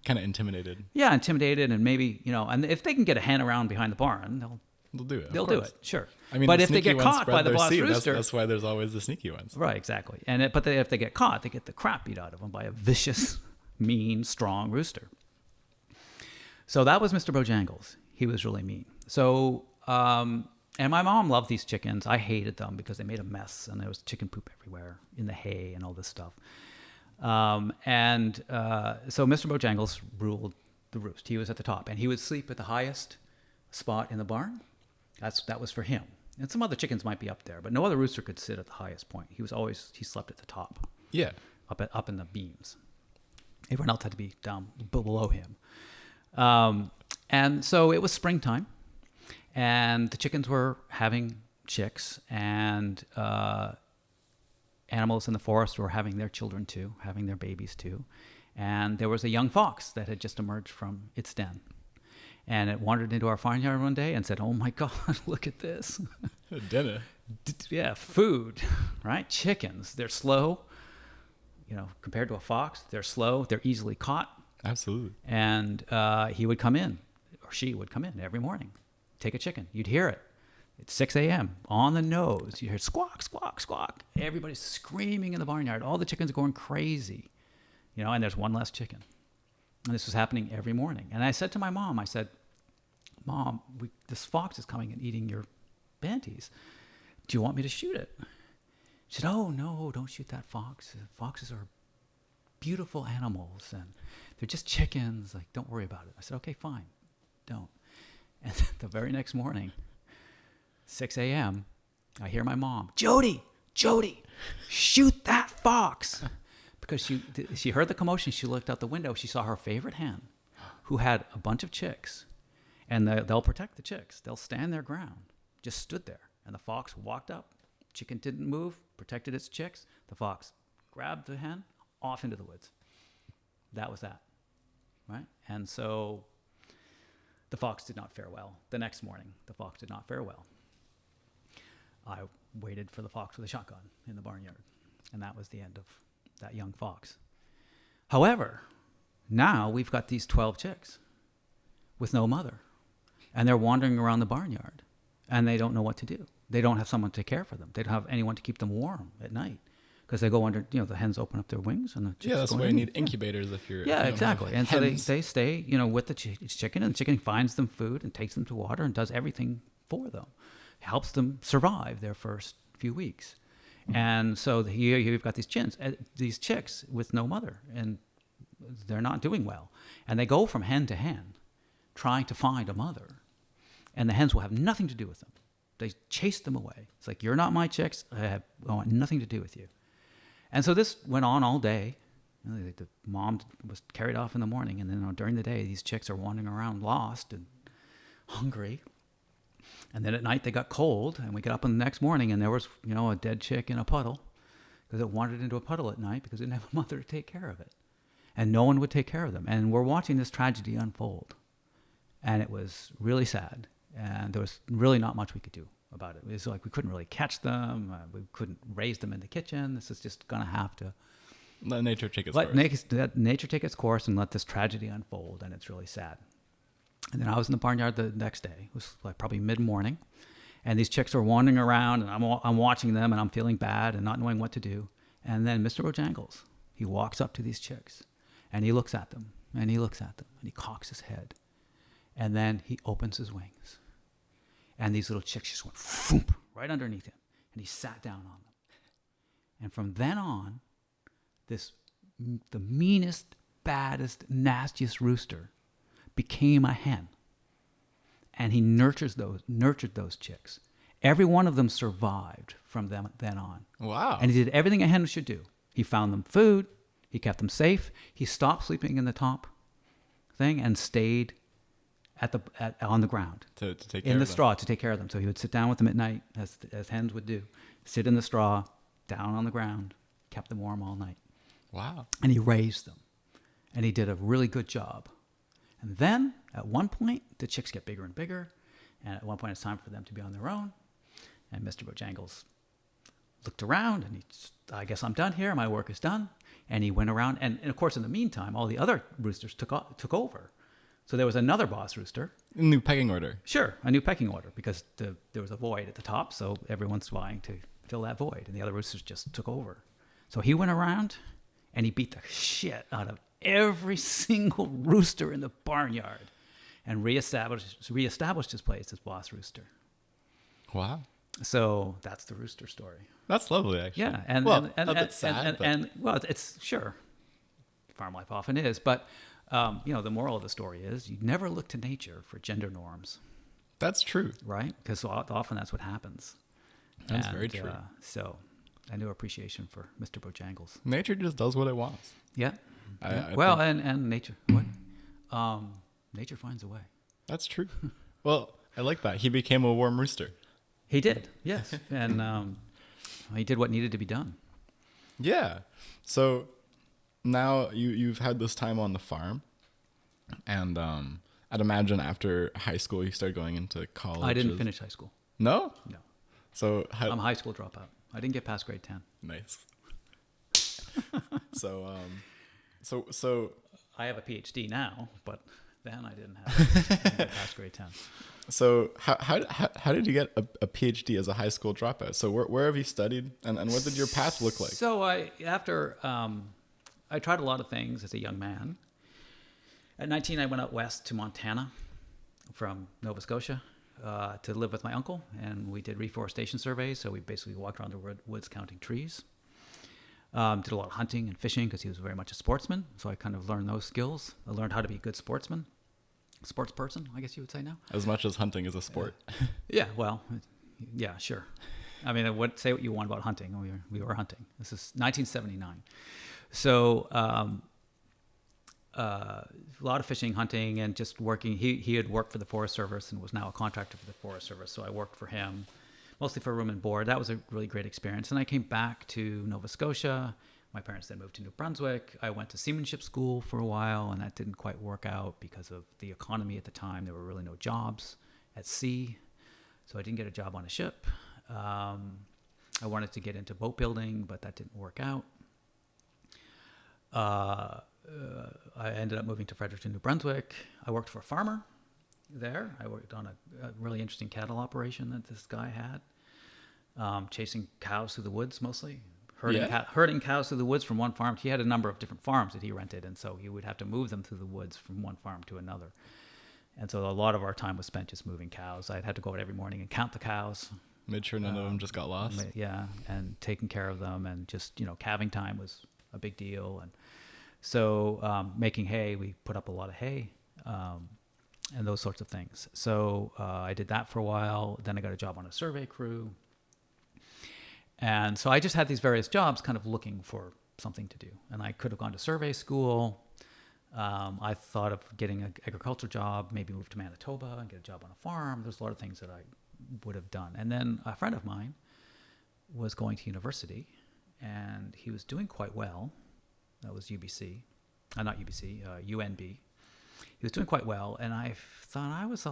Kind of intimidated. Yeah, intimidated, and maybe, and if they can get a hen around behind the barn, They'll do it. they'll do it, sure. I mean, but the if they sneaky get ones caught spread by the their boss seed. rooster, That's why there's always the sneaky ones. right? Exactly. And if they get caught, they get the crap beat out of them by a vicious, mean, strong rooster. So that was Mr. Bojangles. He was really mean. So, and my mom loved these chickens. I hated them because they made a mess, and there was chicken poop everywhere in the hay and all this stuff. So Mr. Bojangles ruled the roost. He was at the top, and he would sleep at the highest spot in the barn. That was for him. And some other chickens might be up there, but no other rooster could sit at the highest point. He slept at the top. Yeah. Up in the beams. Everyone else had to be down below him. And so it was springtime, and the chickens were having chicks, and animals in the forest were having their children too, having their babies too. And there was a young fox that had just emerged from its den. And it wandered into our farmyard one day and said, "Oh my God, look at this." Dinner. Yeah, food, right? Chickens. They're slow. Compared to a fox, they're slow. They're easily caught. Absolutely. And he would come in, or she would come in every morning, take a chicken. You'd hear it. It's 6 a.m. on the nose. You hear squawk, squawk, squawk. Everybody's screaming in the barnyard. All the chickens are going crazy, and there's one less chicken. And this was happening every morning. And I said to my mom, "Mom, this fox is coming and eating your banties. Do you want me to shoot it?" She said, "Oh, no, don't shoot that fox. Foxes are beautiful animals, and they're just chickens. Like, don't worry about it." I said, "Okay, fine, don't." And the very next morning, 6 a.m., I hear my mom, Jody, shoot that fox." Because she heard the commotion. She looked out the window. She saw her favorite hen, who had a bunch of chicks. And they'll protect the chicks. They'll stand their ground. Just stood there. And the fox walked up. Chicken didn't move, protected its chicks. The fox grabbed the hen, off into the woods. That was that, right? And so the fox did not fare well. The next morning, the fox did not fare well. I waited for the fox with a shotgun in the barnyard. And that was the end of that young fox. However, now we've got these 12 chicks with no mother. And they're wandering around the barnyard. And they don't know what to do. They don't have someone to care for them. They don't have anyone to keep them warm at night. Because they go under, the hens open up their wings. And the chicks that's why you need incubators if you're... Yeah, if you exactly. And hens. so they stay, with the chicken. And the chicken finds them food and takes them to water and does everything for them. Helps them survive their first few weeks. And so here you've got these chicks with no mother, and they're not doing well. And they go from hen to hen, trying to find a mother. And the hens will have nothing to do with them. They chase them away. It's like, "You're not my chicks. I want nothing to do with you." And so this went on all day. The mom was carried off in the morning, and then during the day, these chicks are wandering around lost and hungry. And then at night they got cold, and we got up in the next morning, and there was, a dead chick in a puddle, because it wandered into a puddle at night because it didn't have a mother to take care of it. And no one would take care of them. And we're watching this tragedy unfold. And it was really sad. And there was really not much we could do about it. It was like we couldn't really catch them. We couldn't raise them in the kitchen. This is just going to have to... Let nature take its course. Let nature take its course and let this tragedy unfold. And it's really sad. And then I was in the barnyard the next day. It was like probably mid-morning. And these chicks are wandering around, and I'm watching them, and I'm feeling bad and not knowing what to do. And then Mr. Bojangles, he walks up to these chicks, and he looks at them, and he looks at them, and he cocks his head. And then he opens his wings. And these little chicks just went foomp, right underneath him. And he sat down on them. And from then on, the meanest, baddest, nastiest rooster became a hen. And he nurtured those chicks. Every one of them survived from then on. Wow. And he did everything a hen should do. He found them food. He kept them safe. He stopped sleeping in the top thing and stayed on the ground to take care in the of them. straw to take care of them. So he would sit down with them at night, as hens would do, sit in the straw, down on the ground, kept them warm all night. Wow. And he raised them. And he did a really good job. And then, at one point, the chicks get bigger and bigger. And at one point, it's time for them to be on their own. And Mr. Bojangles looked around, and I guess I'm done here. My work is done. And he went around. And of course, in the meantime, all the other roosters took over. So there was another boss rooster. New pecking order. Sure, a new pecking order, because there was a void at the top. So everyone's vying to fill that void. And the other roosters just took over. So he went around, and he beat the shit out of every single rooster in the barnyard and reestablished his place as boss rooster. Wow. So that's the rooster story. That's lovely, actually. Yeah. And, well, and, a bit sad, and well, it's sure. Farm life often is. But, the moral of the story is you never look to nature for gender norms. That's true. Right? Because often that's what happens. That's very true. So a new appreciation for Mr. Bojangles. Nature just does what it wants. Yeah. I well, think and nature, what? Nature finds a way. that's true. Well, I like that. He became a warm rooster. He did, yes. And he did what needed to be done. Yeah. So now you've had this time on the farm, and I'd imagine after high school you started going into college. I didn't finish high school. No? No. So I'm a high school dropout. I didn't get past grade 10. Nice. So I have a PhD now, but then I didn't get past grade 10. So how did you get a PhD as a high school dropout? So where have you studied, and what did your path look like? So I tried a lot of things as a young man. At 19, I went out west to Montana from Nova Scotia to live with my uncle, and we did reforestation surveys. So we basically walked around the woods counting trees. Did a lot of hunting and fishing because he was very much a sportsman. So I kind of learned those skills. I learned how to be a good sportsman. Sports person, I guess you would say now. As much as hunting is a sport. Yeah, well, yeah, sure. I mean, say what you want about hunting. We were hunting. This is 1979. So a lot of fishing, hunting, and just working. He had worked for the Forest Service and was now a contractor for the Forest Service. So I worked for him, mostly for room and board. That was a really great experience. And I came back to Nova Scotia. My parents then moved to New Brunswick. I went to seamanship school for a while, and that didn't quite work out because of the economy at the time. There were really no jobs at sea, so I didn't get a job on a ship. I wanted to get into boat building, but that didn't work out. I ended up moving to Fredericton, New Brunswick. I worked for a farmer there. I worked on a really interesting cattle operation that this guy had, chasing cows through the woods mostly. Herding cows through the woods from one farm. He had a number of different farms that he rented, and so he would have to move them through the woods from one farm to another. And so a lot of our time was spent just moving cows. I'd have to go out every morning and count the cows. Made sure none of them just got lost. Yeah, and taking care of them, and just, calving time was a big deal. And so making hay, we put up a lot of hay, and those sorts of things. So I did that for a while. Then I got a job on a survey crew. And so I just had these various jobs kind of looking for something to do. And I could have gone to survey school. I thought of getting an agriculture job, maybe move to Manitoba and get a job on a farm. There's a lot of things that I would have done. And then a friend of mine was going to university, and he was doing quite well. That was UBC. Not UBC, UNB. He was doing quite well, and I thought I was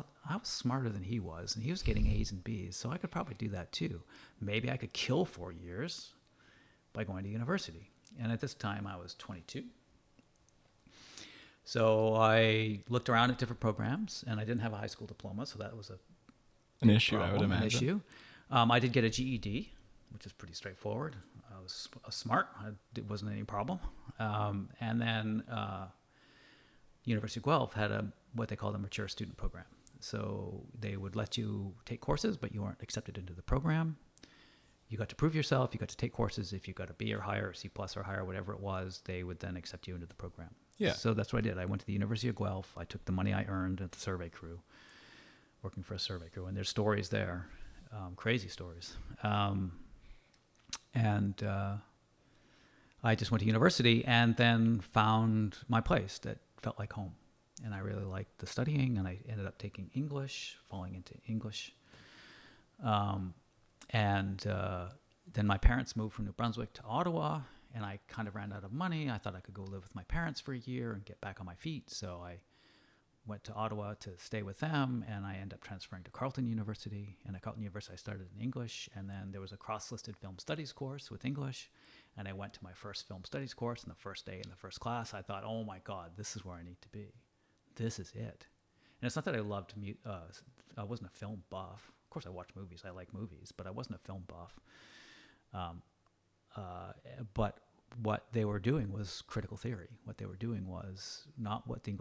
smarter than he was, and he was getting A's and B's, so I could probably do that too. Maybe I could kill 4 years by going to university. And at this time, I was 22. So I looked around at different programs, and I didn't have a high school diploma, so that was an issue, I would imagine. An issue. I did get a GED, which is pretty straightforward. I was smart. It wasn't any problem. And then University of Guelph had what they called a mature student program. So they would let you take courses, but you weren't accepted into the program. You got to prove yourself. You got to take courses. If you got a B or higher, or C plus or higher, whatever it was, they would then accept you into the program. Yeah. So that's what I did. I went to the University of Guelph. I took the money I earned at the survey crew, working for a survey crew. And there's stories there, crazy stories. And I just went to university and then found my place that felt like home. and I really liked the studying, and I ended up taking English, falling into English. Then my parents moved from New Brunswick to Ottawa, and I kind of ran out of money. I thought I could go live with my parents for a year and get back on my feet. So I went to Ottawa to stay with them, and I ended up transferring to Carleton University. And at Carleton University, I started in English, and then there was a cross-listed film studies course with English, and I went to my first film studies course, and the first day in the first class, I thought, oh my God, this is where I need to be. This is it. And it's not that I loved I wasn't a film buff. Of course, I watch movies. I like movies, but I wasn't a film buff. But what they were doing was critical theory. What they were doing was not what the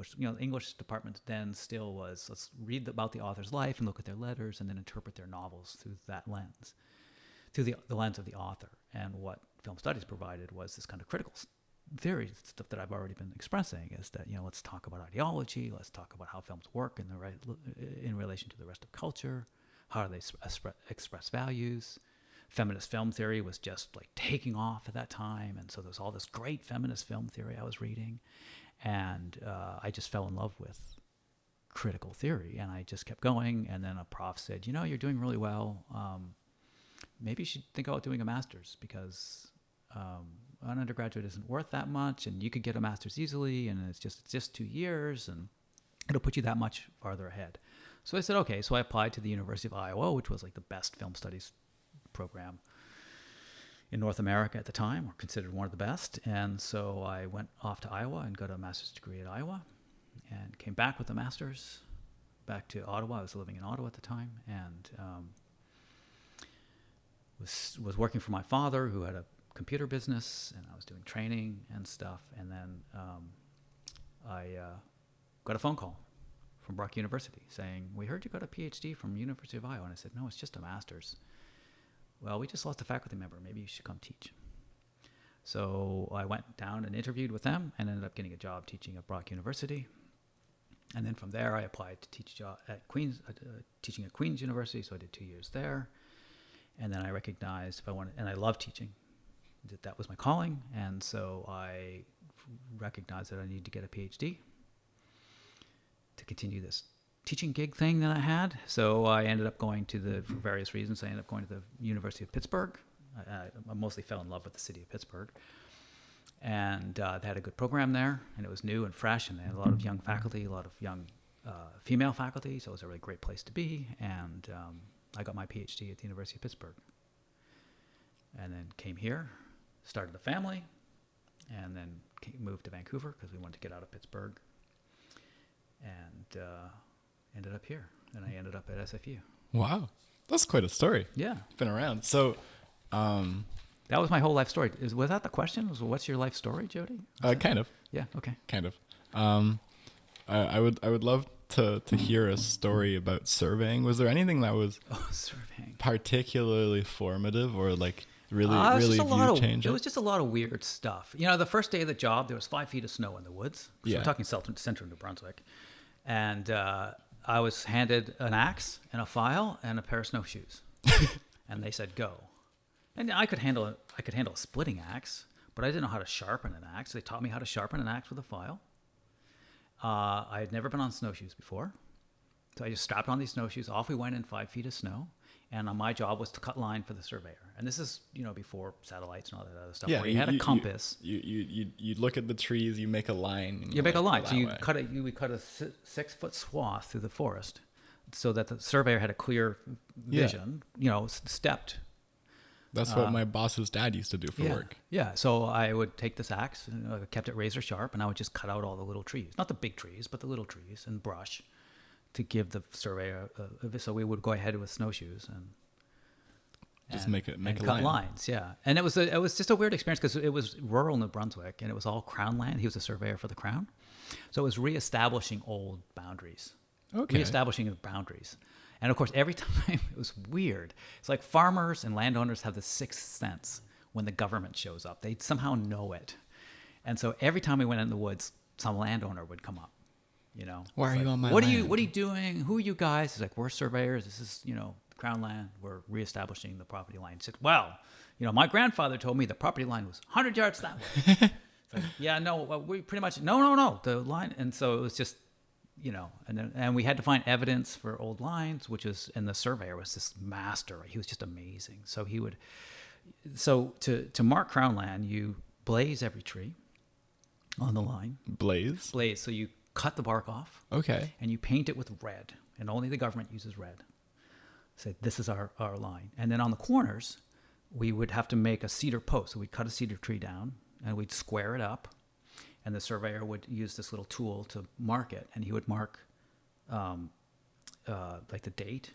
English department then still was, let's read about the author's life and look at their letters and then interpret their novels through that lens, through the lens of the author. And what film studies provided was this kind of critical theory stuff that I've already been expressing, is that, let's talk about ideology, let's talk about how films work in relation to the rest of culture, how do they express values. Feminist film theory was just like taking off at that time, and so there's all this great feminist film theory I was reading, and I just fell in love with critical theory, and I just kept going. And then a prof said, you're doing really well. Maybe you should think about doing a master's, because an undergraduate isn't worth that much, and you could get a master's easily, and it's just 2 years, and it'll put you that much farther ahead. So I said, okay. So I applied to the University of Iowa, which was like the best film studies program in North America at the time, or considered one of the best. And so I went off to Iowa and got a master's degree at Iowa, and came back with a master's back to Ottawa. I was living in Ottawa at the time, and was working for my father, who had a computer business, and I was doing training and stuff. And then I got a phone call from Brock University saying, we heard you got a PhD from University of Iowa. And I said, no, it's just a master's. Well, we just lost a faculty member. Maybe you should come teach. So I went down and interviewed with them, and ended up getting a job teaching at Brock University. And then from there, I applied to teach at Queen's, teaching at Queen's University. So I did 2 years there. And then I recognized and I love teaching, that was my calling. And so I recognized that I needed to get a PhD to continue this teaching gig thing that I had. So I ended up going for various reasons, I ended up going to the University of Pittsburgh. I mostly fell in love with the city of Pittsburgh. And they had a good program there, and it was new and fresh, and they had a lot of young faculty, a lot of young female faculty, so it was a really great place to be. And I got my PhD at the University of Pittsburgh. And then came here, started a family, and then moved to Vancouver because we wanted to get out of Pittsburgh. And ended up here, and I ended up at SFU. Wow, that's quite a story. Yeah, been around. So, that was my whole life story. Was that the question? What's your life story, Jody? Kind of. Yeah. Okay. Kind of. I would love to hear a story about surveying. Was there anything that was surveying particularly formative, or like really view changing? It was just a lot of weird stuff. The first day of the job, there was 5 feet of snow in the woods. So we're talking central New Brunswick, and I was handed an axe and a file and a pair of snowshoes, and they said go. And I could handle a splitting axe, but I didn't know how to sharpen an axe. They taught me how to sharpen an axe with a file. I had never been on snowshoes before, so I just strapped on these snowshoes. Off we went in 5 feet of snow, and my job was to cut line for the surveyor. And this is before satellites and all that other stuff. Yeah, where you had a compass. You look at the trees, you make a line. You make a line. So we cut a 6-foot swath through the forest, so that the surveyor had a clear vision. Stepped. That's what my boss's dad used to do for work. Yeah. So I would take this axe, and I kept it razor sharp, and I would just cut out all the little trees, not the big trees, but the little trees, and brush, to give the surveyor. So we would go ahead with snowshoes and just make a cut lines. Yeah. And it was just a weird experience because it was rural New Brunswick, and it was all Crown land. He was a surveyor for the Crown, so it was reestablishing old boundaries. Okay. Reestablishing the boundaries. And of course, every time it was weird. It's like farmers and landowners have the sixth sense when the government shows up. They somehow know it. And so every time we went in the woods, some landowner would come up. Why are you on my land? land? What are you doing? Who are you guys? It's like, we're surveyors. This is, Crown land. We're reestablishing the property line. He said, well, my grandfather told me the property line was 100 yards that way. It's like, yeah, no, we pretty much, no, the line. And so it was just and we had to find evidence for old lines, and the surveyor was this master. He was just amazing. So to mark crown land, you blaze every tree on the line. Blaze? So you cut the bark off. Okay. And you paint it with red, and only the government uses red. Say, this is our line. And then on the corners, we would have to make a cedar post. So we'd cut a cedar tree down, and we'd square it up. And the surveyor would use this little tool to mark it. And he would mark like the date,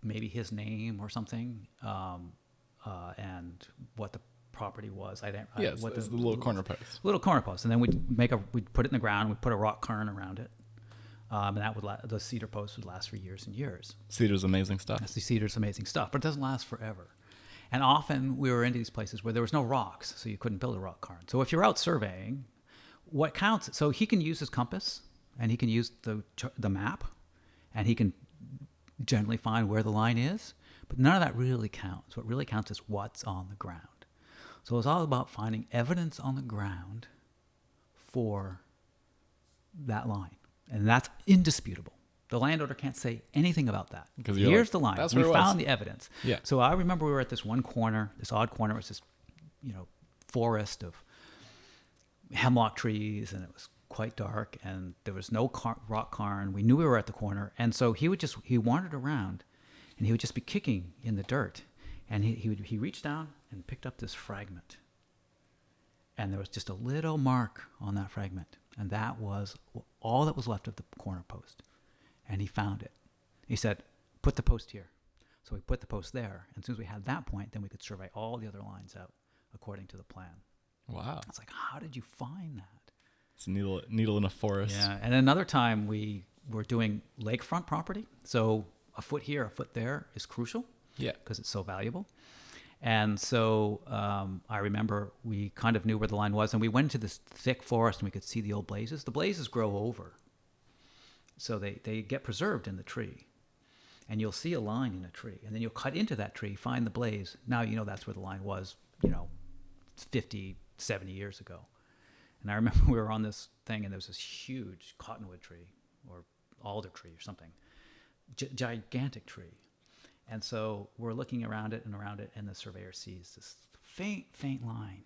maybe his name or something, and what the property was. Yes, the little corner post. Little corner post. And then we'd put it in the ground. We'd put a rock cairn around it. And that the cedar post would last for years and years. Cedar's amazing stuff. The cedar's amazing stuff, but it doesn't last forever. And often we were into these places where there was no rocks, so you couldn't build a rock cairn. So if you're out surveying, what counts? So he can use his compass, and he can use the map, and he can generally find where the line is. But none of that really counts. What really counts is what's on the ground. So it's all about finding evidence on the ground for that line. And that's indisputable. The landowner can't say anything about that. Because here's the line. We found the evidence. Yeah. So I remember we were at this one corner, this odd corner. It was this, forest of hemlock trees, and it was quite dark, and there was no rock cairn. We knew we were at the corner, and so he wandered around, and he would just be kicking in the dirt, and he reached down and picked up this fragment, and there was just a little mark on that fragment, and that was all that was left of the corner post. And he found it. He said, put the post here. So we put the post there. And as soon as we had that point, then we could survey all the other lines out according to the plan. Wow. It's like, how did you find that? It's a needle in a forest. Yeah. And another time we were doing lakefront property. So a foot here, a foot there is crucial. Yeah. Because it's so valuable. And so I remember we kind of knew where the line was. And we went into this thick forest, and we could see the old blazes. The blazes grow over. So they get preserved in the tree, and you'll see a line in a tree, and then you'll cut into that tree, find the blaze. Now you know that's where the line was, 50, 70 years ago. And I remember we were on this thing, and there was this huge cottonwood tree or alder tree or something, gigantic tree. And so we're looking around it, and the surveyor sees this faint line.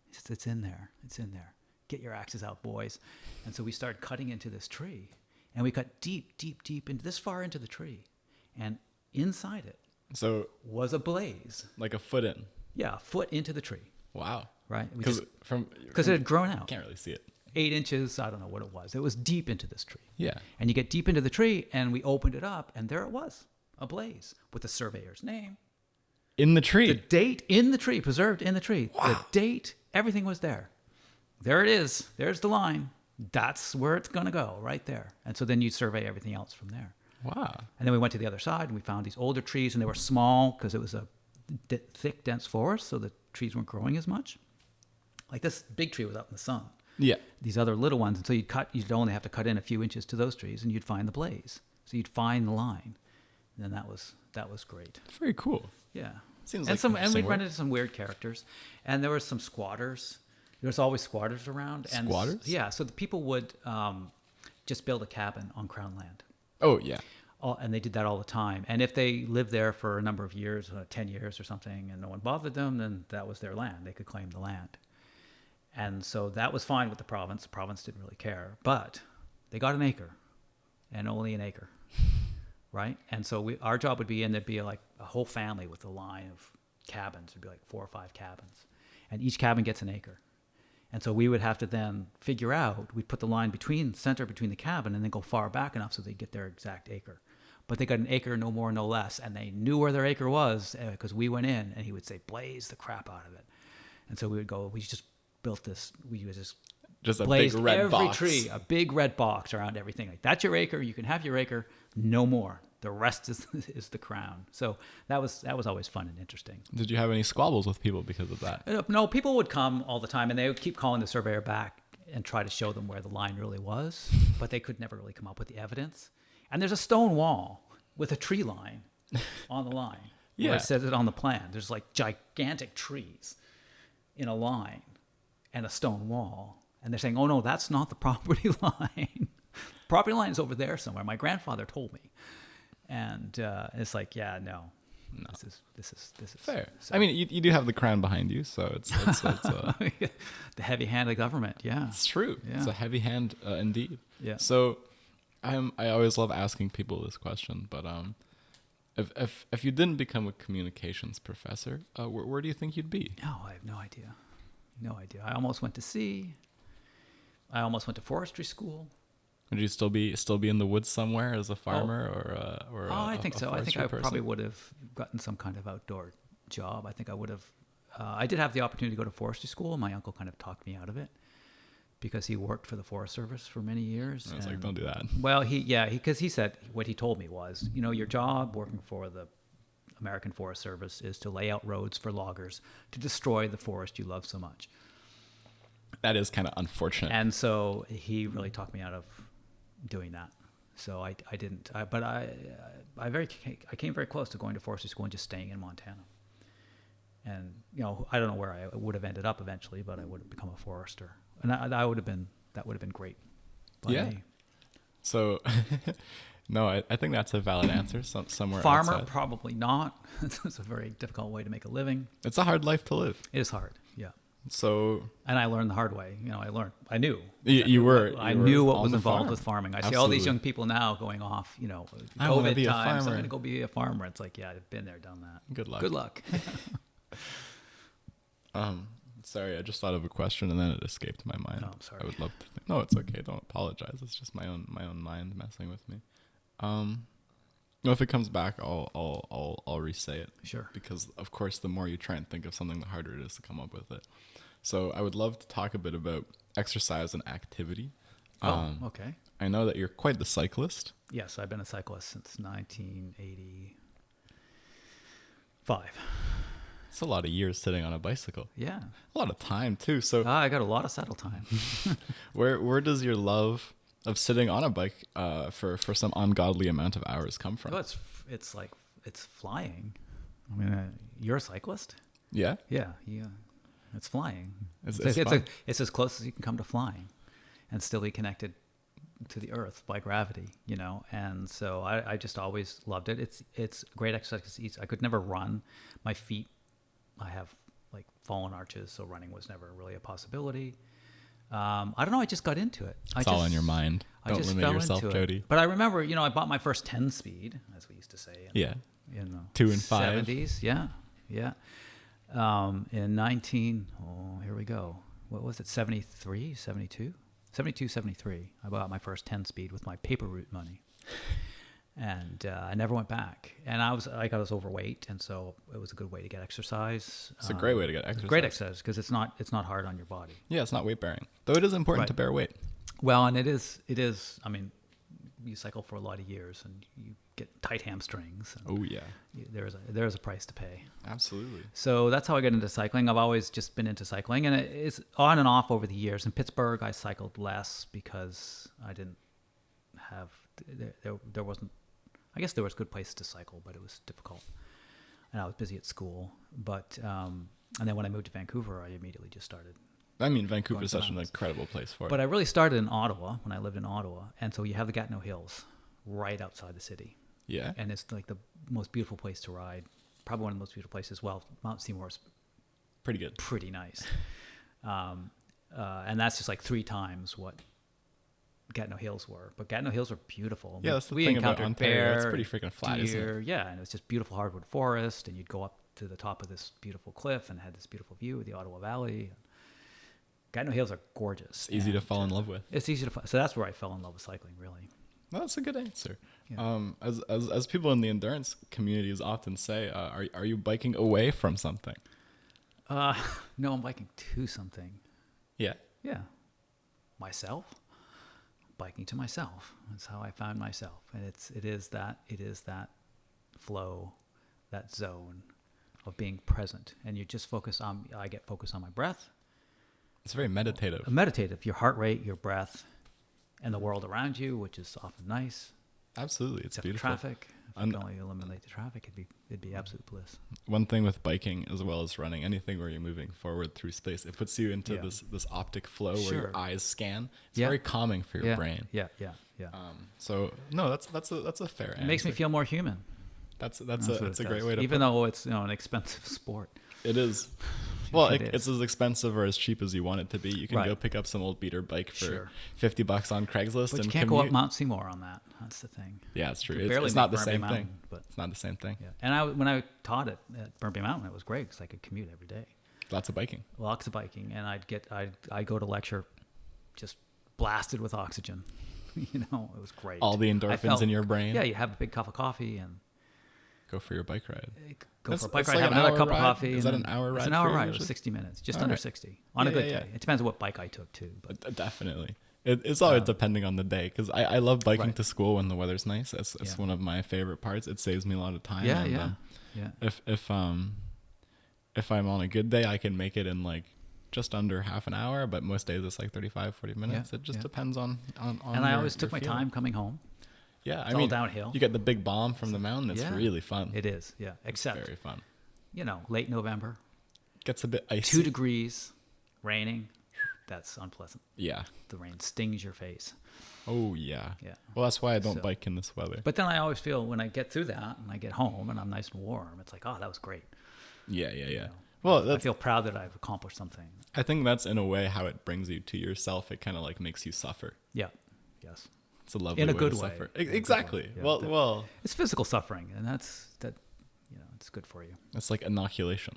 He says, it's in there. Get your axes out, boys. And so we started cutting into this tree. And we cut deep into this far into the tree, and inside it was a blaze, like a foot in. Yeah, a foot into the tree. Wow! Right? Because it had grown out. Can't really see it. 8 inches. I don't know what it was. It was deep into this tree. Yeah. And you get deep into the tree, and we opened it up, and there it was, a blaze with the surveyor's name in the tree. The date in the tree, preserved in the tree. Wow. The date, everything was there. There it is. There's the line. That's where it's going to go, right there. And so then you survey everything else from there. Wow. And then we went to the other side, and we found these older trees, and they were small because it was a thick, dense forest, so the trees weren't growing as much. Like this big tree was out in the sun. Yeah. These other little ones, and so you'd only have to cut in a few inches to those trees, and you'd find the blaze. So you'd find the line. And then that was great. Very cool. Yeah. Seems and like we ran into some weird characters, and there were some squatters. There's always squatters around. And squatters? Yeah. So the people would just build a cabin on Crown land. Oh, yeah. And they did that all the time. And if they lived there for a number of years, 10 years or something, and no one bothered them, then that was their land. They could claim the land. And so that was fine with the province. The province didn't really care. But they got an acre, and only an acre, right? And so our job would be, and there'd be like a whole family with a line of cabins. It'd be like 4 or 5 cabins. And each cabin gets an acre. And so we would have to then figure out, we'd put the line between the cabin and then go far back enough so they'd get their exact acre. But they got an acre, no more, no less. And they knew where their acre was because we went in, and he would say, blaze the crap out of it. And so we would go, we just built this, we would just a big red every box. Tree, a big red box around everything. Like, that's your acre. You can have your acre, no more. The rest is the crown. So that was always fun and interesting. Did you have any squabbles with people because of that? No, people would come all the time, and they would keep calling the surveyor back and try to show them where the line really was, but they could never really come up with the evidence. And there's a stone wall with a tree line on the line. Yeah. Where it says it on the plan. There's like gigantic trees in a line and a stone wall. And they're saying, oh, no, that's not the property line. property line is over there somewhere. My grandfather told me. And it's like, yeah, no. This is Fair. So. I mean, you do have the crown behind you, so it's the heavy hand of government. Yeah, it's true. Yeah. It's a heavy hand indeed. Yeah. So, I always love asking people this question, but if you didn't become a communications professor, where do you think you'd be? Oh, I have no idea. No idea. I almost went to sea. I almost went to forestry school. Would you still be in the woods somewhere as a farmer or I think so. I think I person? probably would have gotten some kind of outdoor job. I think I would have. I did have the opportunity to go to forestry school. My uncle kind of talked me out of it because he worked for the Forest Service for many years. I was like, don't do that. Well, because he said what he told me was, your job working for the American Forest Service is to lay out roads for loggers to destroy the forest you love so much. That is kind of unfortunate. And so he really talked me out of doing that. So I didn't. But I came very close to going to forestry school and just staying in Montana. And I don't know where I would have ended up eventually, but I would have become a forester, and that would have been great. Yeah. Me. So, no, I think that's a valid answer. Somewhere farmer, outside. Probably not. It's a very difficult way to make a living. It's a hard life to live. It is hard. Yeah. So, and I learned the hard way. I knew. I knew what was involved with farming. I see all these Absolutely. young people now going off. I wanna COVID be a times. I'm farmer. going to go be a farmer. It's like, yeah, I've been there, done that. Good luck. Good luck. Sorry, I just thought of a question and then it escaped my mind. Oh, I'm sorry. I would love to. No, it's okay. Don't apologize. It's just my own mind messing with me. If it comes back, I'll re-say it. Sure. Because of course, the more you try and think of something, the harder it is to come up with it. So I would love to talk a bit about exercise and activity. Okay. I know that you're quite the cyclist. Yes, I've been a cyclist since 1985. It's a lot of years sitting on a bicycle. Yeah. A lot of time too. So I got a lot of saddle time. where does your love of sitting on a bike for some ungodly amount of hours come from? Well, it's like it's flying. I mean, you're a cyclist. Yeah. Yeah. It's flying. It's It's as close as you can come to flying, and still be connected to the earth by gravity. And so I just always loved it. It's great exercise. I could never run. My feet, I have like fallen arches, so running was never really a possibility. I don't know. I just got into it. It's all in your mind. Don't limit yourself, Jody. But I remember, I bought my first 10-speed, as we used to say. Yeah. In the 2 and 5. 70s. Yeah. In here we go. What was it? 73, 72? 72, 73. I bought my first 10-speed with my paper route money. And I never went back. And I was overweight, and so it was a good way to get exercise. It's a great way to get exercise. Great exercise because it's not hard on your body. Yeah, it's not weight bearing. Though it is important Right. to bear weight. Well, and it is. I mean, you cycle for a lot of years, and you get tight hamstrings. And Oh yeah. there is a price to pay. Absolutely. So that's how I got into cycling. I've always just been into cycling, and it's on and off over the years. In Pittsburgh, I cycled less because I didn't have there wasn't. I guess there was good places to cycle, but it was difficult, and I was busy at school. But and then when I moved to Vancouver, I immediately just started. I mean, Vancouver is Going such an rounds. incredible place for it. But I really started in Ottawa when I lived in Ottawa, and so you have the Gatineau Hills right outside the city, Yeah. and it's like the most beautiful place to ride. Probably one of the most beautiful places. Well, Mount Seymour's Pretty good. pretty nice, and that's just like 3 times what Gatineau Hills were. But Gatineau Hills were beautiful. Yeah, that's the we thing about encountered Ontario. bear, It's pretty freaking flat, isn't deer. Yeah, and it was just beautiful hardwood forest, and you'd go up to the top of this beautiful cliff and had this beautiful view of the Ottawa Valley. Gatineau Hills are gorgeous. It's easy to and, fall in love with. It's easy to so that's where I fell in love with cycling, really. No, that's a good answer. Yeah. As people in the endurance communities often say, are you biking away from something? No, I'm biking to something. Yeah. Yeah. Myself. Biking to myself. That's how I found myself. And it is that flow, that zone of being present. And you just I get focused on my breath. It's very meditative. Meditative, your heart rate, your breath, and the world around you, which is often nice. Absolutely. It's Except beautiful. traffic. If you can only eliminate the traffic, it'd be absolute bliss. One thing with biking as well as running, anything where you're moving forward through space, it puts you into Yeah. this optic flow where Sure. your eyes scan. It's Yeah. very calming for your brain. Yeah. Yeah. So no, that's a fair answer. It makes me feel more human. That's what a it great does. way to Even put though it's an expensive sport. it. Is. Well, It it's is. as expensive or as cheap as you want it to be. You can Right. go pick up some old beater bike for Sure. $50 on Craigslist But and you can't go up commute. Mount Seymour on that. That's the thing. Yeah, it's true. You barely It's not the make Burnby same Mountain, thing. but It's not the same thing. yeah. And when I taught it at Burnby Mountain, it was great because I could commute every day. Lots of biking. Lots of biking, and I'd go to lecture just blasted with oxygen. You know, it was great. All the I endorphins in your brain. Yeah, you have a big cup of coffee and Go for your bike ride. go That's- for a bike it's ride, like have an another hour cup of ride? coffee. Is and that an then- hour It's ride an for hour you ride. It was usually? 60 minutes, just All under right. 60 on a Yeah, good yeah, day. yeah. It depends on what bike I took too. But Definitely. It's always depending on the day because I love biking Right. to school when the weather's nice. It's Yeah. one of my favorite parts. It saves me a lot of time. yeah, and, yeah. If I'm on a good day, I can make it in like just under half an hour, but most days it's like 35, 40 minutes. Yeah, It just yeah. depends on And I always took my feeling. time coming home. Yeah, I It's all mean, downhill. you get the big bomb from the mountain. It's Yeah. really fun. It is, yeah. Except, Very fun. late November, Gets a bit icy. 2 degrees, raining. That's unpleasant. Yeah. The rain stings your face. Oh yeah. Yeah. Well, that's why I don't So- bike in this weather. But then I always feel when I get through that and I get home and I'm nice and warm, it's like, oh, that was great. Yeah. know. Well, I that's, feel proud that I've accomplished something. I think that's in a way how it brings you to yourself. It kind of like makes you suffer. Yeah. Yes. It's a lovely In a way good to way. suffer. In a good Exactly. way, yeah. Well, It's physical suffering, and it's good for you. it's like inoculation.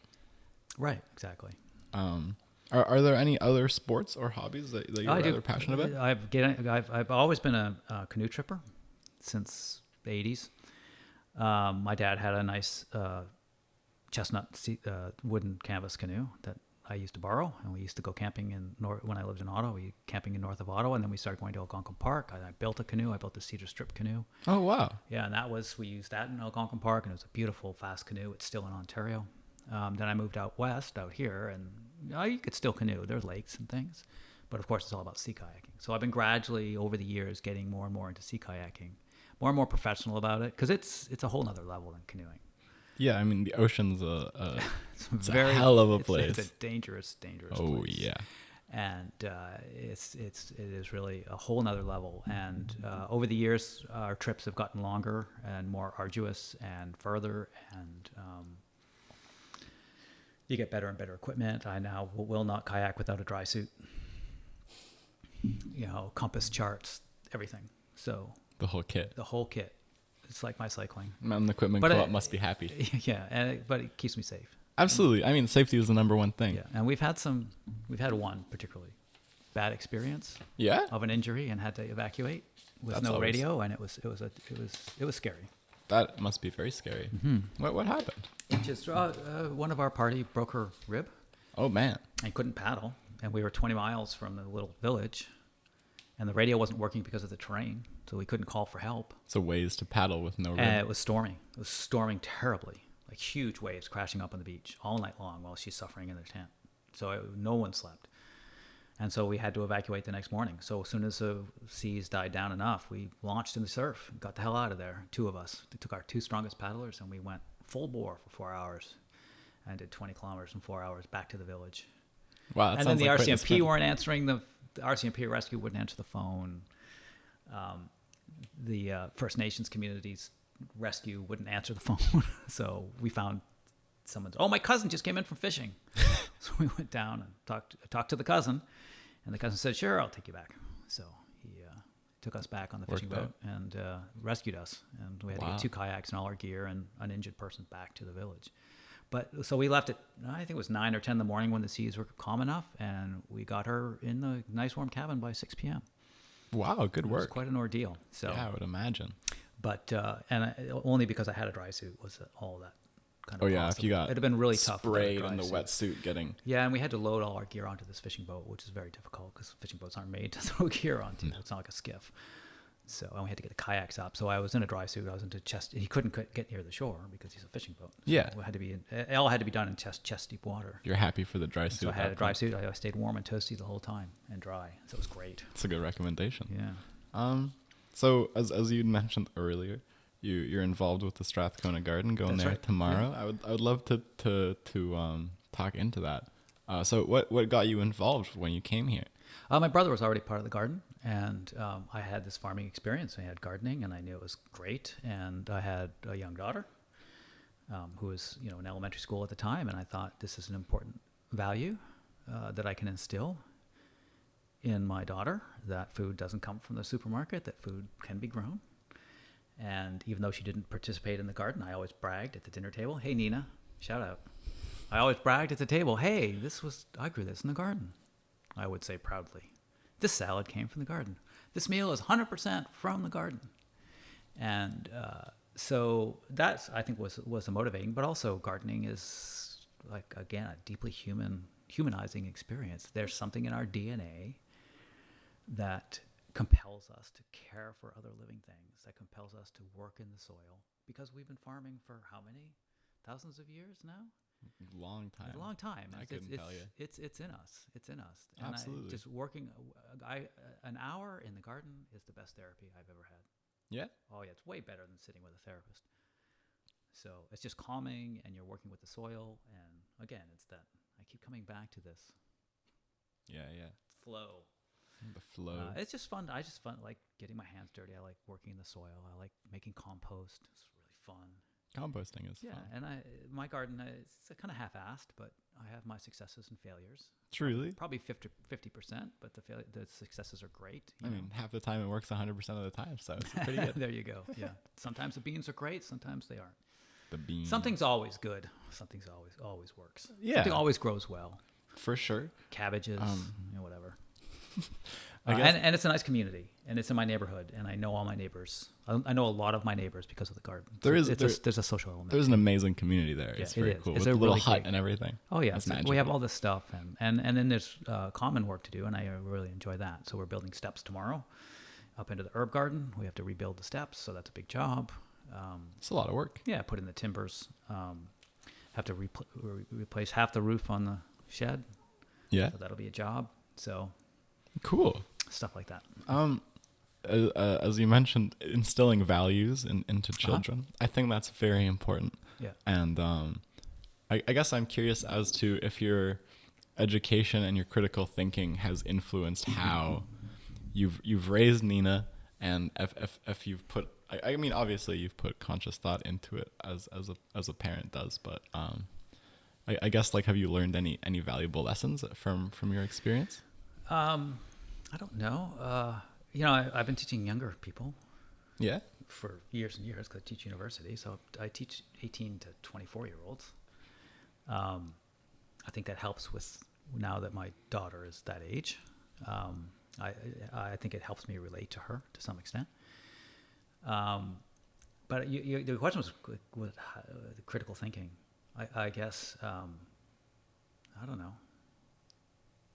Right. Exactly. Are there any other sports or hobbies that you're I do. rather passionate about? I've always been a canoe tripper since the 80s. My dad had a nice chestnut wooden canvas canoe that I used to borrow, and we used to go camping when I lived in Ottawa. We camping in north of Ottawa, and then we started going to Algonquin Park. I built a canoe. I built a cedar strip canoe. Oh wow. Yeah, and we used that in Algonquin Park, and it was a beautiful, fast canoe. It's still in Ontario. Then I moved out west, out here, and you could still canoe. There's lakes and things, but of course it's all about sea kayaking. So I've been gradually, over the years, getting more and more into sea kayaking, more and more professional about it, because it's a whole nother level than canoeing. Yeah, I mean the ocean's a It's a hell of a It's place. a dangerous oh place. yeah. And it is really a whole nother level. And over the years, our trips have gotten longer and more arduous and further. And you get better and better equipment. I now will not kayak without a dry suit. Compass, charts, everything. So The whole kit. the whole kit. It's like my cycling. Mountain Equipment But Co-op must be happy. Yeah, but it keeps me safe. Absolutely. I mean, safety is the number one thing. Yeah, and we've had one particularly bad experience Yeah? of an injury and had to evacuate with That's no always- radio, and it was scary. That must be very scary. What happened? Just one of our party broke her rib Oh man. and couldn't paddle, and we were 20 miles from the little village, and the radio wasn't working because of the terrain, so we couldn't call for help. So ways to paddle with no And rib. it was storming. It was storming terribly, like huge waves crashing up on the beach all night long while she's suffering in their tent. So no one slept. And so we had to evacuate the next morning. So as soon as the seas died down enough, we launched in the surf, got the hell out of there. 2 of us. We took our 2 strongest paddlers, and we went full bore for 4 hours and did 20 kilometers in 4 hours back to the village. Wow. That And then sounds the like quite a RCMP sprint. weren't answering. The RCMP rescue wouldn't answer the phone. The First Nations communities rescue wouldn't answer the phone. So we found someone's, my cousin just came in from fishing. So we went down and talked to the cousin, and the cousin said, sure, I'll take you back. So he took us back on the fishing Worked boat and rescued us. And we had to Wow. get 2 kayaks and all our gear and an injured person back to the village. But so we left at, I think it was 9 or 10 in the morning when the seas were calm enough, and we got her in the nice warm cabin by 6 p.m. Wow, good It was work. quite an ordeal. So, Yeah, I would imagine. but only because I had a dry suit was all that kind of. Oh yeah, if possible. you got it'd have been really tough. without a sprayed dry in the suit. wetsuit getting Yeah, and we had to load all our gear onto this fishing boat, which is very difficult because fishing boats aren't made to throw gear onto. It's not like a skiff. So and we had to get the kayaks up. So I was in a dry suit. I was into chest. He couldn't get near the shore because he's a fishing boat. So Yeah. it all had to be done in chest deep water. You're happy for the dry suit. So I at had that a dry point. suit. I stayed warm and toasty the whole time and dry. So it was great. It's a good recommendation. Yeah. So as you mentioned earlier, you're involved with the Strathcona Garden going That's there right. tomorrow. I would love to talk into that. So what got you involved when you came here? My brother was already part of the garden, And I had this farming experience. I had gardening, and I knew it was great. And I had a young daughter who was, in elementary school at the time, and I thought this is an important value that I can instill in my daughter, that food doesn't come from the supermarket, that food can be grown. And even though she didn't participate in the garden, I always bragged at the dinner table, hey, Nina, shout out. I always bragged at the table, hey, I grew this in the garden. I would say proudly, this salad came from the garden. This meal is 100% from the garden. And so that's, I think, was a motivating, but also gardening is, like, again, a deeply humanizing experience. There's something in our DNA that compels us to care for other living things, that compels us to work in the soil, because we've been farming for how many thousands of years now? Long time. A long time. I couldn't tell you. It's in us. It's in us. And Absolutely. Just working, an hour in the garden is the best therapy I've ever had. Yeah. Oh yeah, it's way better than sitting with a therapist. So it's just calming, and you're working with the soil. And again, it's that I keep coming back to this. Yeah. Flow. The flow. It's just fun. I just like getting my hands dirty. I like working in the soil. I like making compost. It's really fun. Composting is fun. And my garden is kind of half-assed, but I have my successes and failures. Truly? Probably 50%, but the successes are great. I mean, half the time it works 100% of the time, so it's pretty good. There you go. Yeah. Sometimes the beans are great. Sometimes they aren't. The beans. Something's always good. Something's always works. Yeah. Something always grows well. For sure. Cabbages, whatever. I guess. And it's a nice community, and it's in my neighborhood, and I know all my neighbors. I know a lot of my neighbors because of the garden. There's a social element. There's an amazing community there. Yeah, it's very cool. It's with a a little really hut great, and everything. Oh yeah, we have all this stuff, and then there's common work to do, and I really enjoy that. So we're building steps tomorrow up into the herb garden. We have to rebuild the steps, so that's a big job. It's a lot of work. Yeah, put in the timbers. Have to replace half the roof on the shed. Yeah, so that'll be a job. So cool. Stuff like that. As you mentioned, instilling values into children, I think that's very important. Yeah. And I guess I'm curious as to if your education and your critical thinking has influenced how you've raised Nina, and if you've put, I mean, obviously you've put conscious thought into it as a parent does, but I guess, like, have you learned any valuable lessons from your experience? I don't know. I've been teaching younger people. Yeah. For years and years, because I teach university. So I teach 18 to 24-year-olds. I think that helps with, now that my daughter is that age. I think it helps me relate to her to some extent. But the question was with the critical thinking. I guess, I don't know.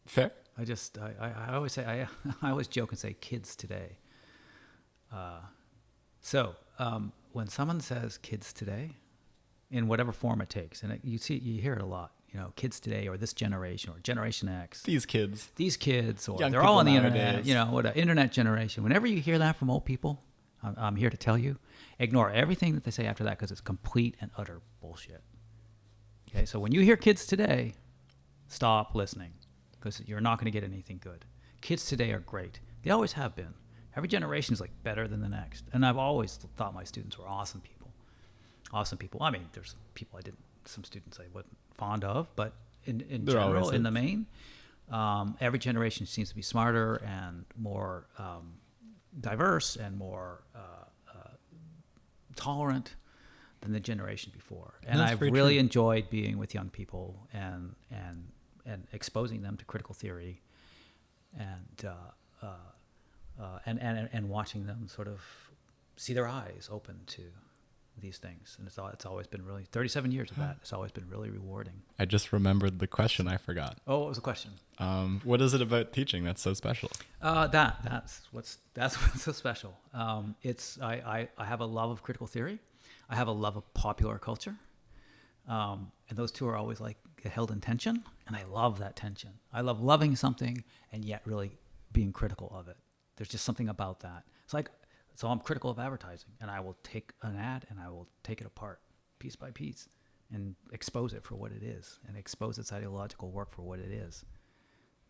Fair. I always say, I always joke and say kids today. So when someone says kids today, in whatever form it takes, and you hear it a lot, kids today, or this generation, or Generation X. These kids, or young they're all on the nowadays. internet, what an internet generation. Whenever you hear that from old people, I'm here to tell you, ignore everything that they say after that, because it's complete and utter bullshit. Okay, so when you hear kids today, stop listening, because you're not going to get anything good. Kids today are great. They always have been. Every generation is like better than the next. And I've always thought my students were awesome people. Awesome people. I mean, there's people some students I wasn't fond of, but in general, in the main, every generation seems to be smarter and more diverse and more tolerant than the generation before. And I've really enjoyed being with young people and exposing them to critical theory, and watching them sort of see their eyes open to these things. And it's always been really 37 years of that. It's always been really rewarding. I just remembered the question I forgot. Oh, what was the question? What is it about teaching that's so special? That's what's so special. I have a love of critical theory. I have a love of popular culture. And those two are always like held in tension, and I love that tension. I love loving something and yet really being critical of it. There's just something about that. So I'm critical of advertising, and I will take an ad and I will take it apart piece by piece and expose it for what it is, and expose its ideological work for what it is.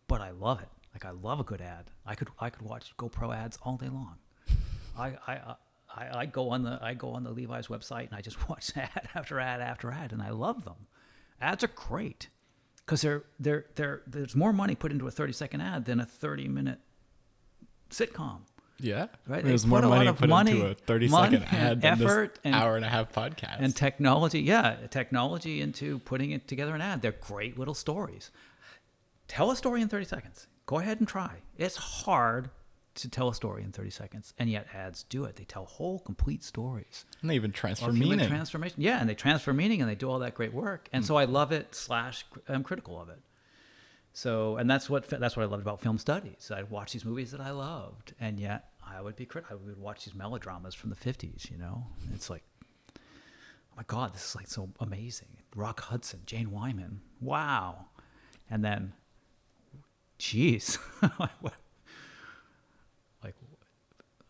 But I love it. Like I love a good ad. I could watch GoPro ads all day long. I go on the Levi's website and I just watch ad after ad after ad, and I love them. Ads are great because there's more money put into a 30-second ad than a 30-minute sitcom. Yeah, Right. There's They more put a lot money of put money, into a 30-second money ad and than effort this hour and a half podcast. and technology into putting it together an ad. They're great little stories. Tell a story in 30 seconds. Go ahead and try. It's hard to tell a story in 30 seconds, and yet ads do it. They tell whole, complete stories. And they even transfer Of human meaning. transformation. Yeah, and they transfer meaning, and they do all that great work. And so I love it / I'm critical of it. So, and that's what I loved about film studies. I'd watch these movies that I loved, and yet I would be critical. I would watch these melodramas from the 50s, you know? It's like, oh my God, this is like so amazing. Rock Hudson, Jane Wyman, wow. And then, geez,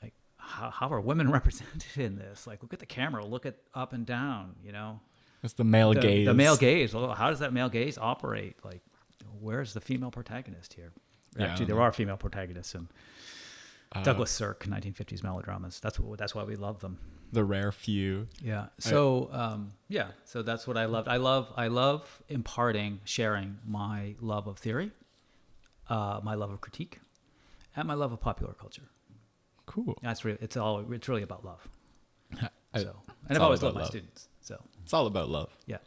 like how are women represented in this? Like, look at the camera, look at up and down, you know? It's the male gaze. The male gaze. Well, how does that male gaze operate? Like, where's the female protagonist here? Yeah, Actually, there are female protagonists in Douglas Sirk 1950s melodramas. That's why we love them. The rare few. Yeah. So so that's what I loved. I love imparting, sharing my love of theory, my love of critique, and my love of popular culture. Cool. That's really it's really about love. And It's I've all always about loved my love. students. So It's all about love. yeah.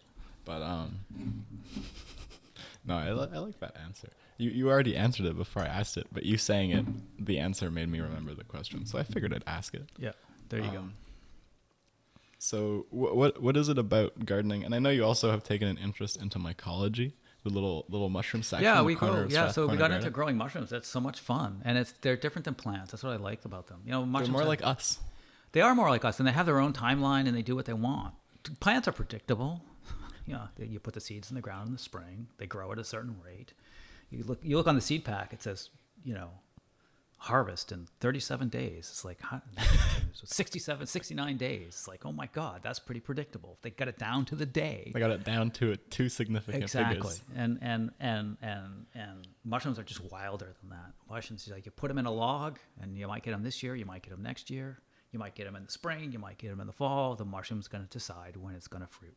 But no, I like that answer. You already answered it before I asked it, but you saying it, the answer made me remember the question, so I figured I'd ask it. Yeah. There you go. So what is it about gardening? And I know you also have taken an interest into mycology, the little mushroom section. Yeah, in the we corner grow. of Yeah, so we Strathcona got Garden. into growing mushrooms. That's so much fun, and they're different than plants. That's what I like about them. You know, They're mushrooms more are- like us. They are more like us, and they have their own timeline, and they do what they want. Plants are predictable. You know, you put the seeds in the ground in the spring. They grow at a certain rate. You look on the seed pack. It says, you know, harvest in 37 days. It's like 67, 69 days. It's like, oh my God, that's pretty predictable. They got it down to the day. They got it down to two significant Exactly. figures. And mushrooms are just wilder than that. Mushrooms, like you put them in a log, and you might get them this year, you might get them next year, you might get them in the spring, you might get them in the fall. The mushroom's going to decide when it's going to fruit.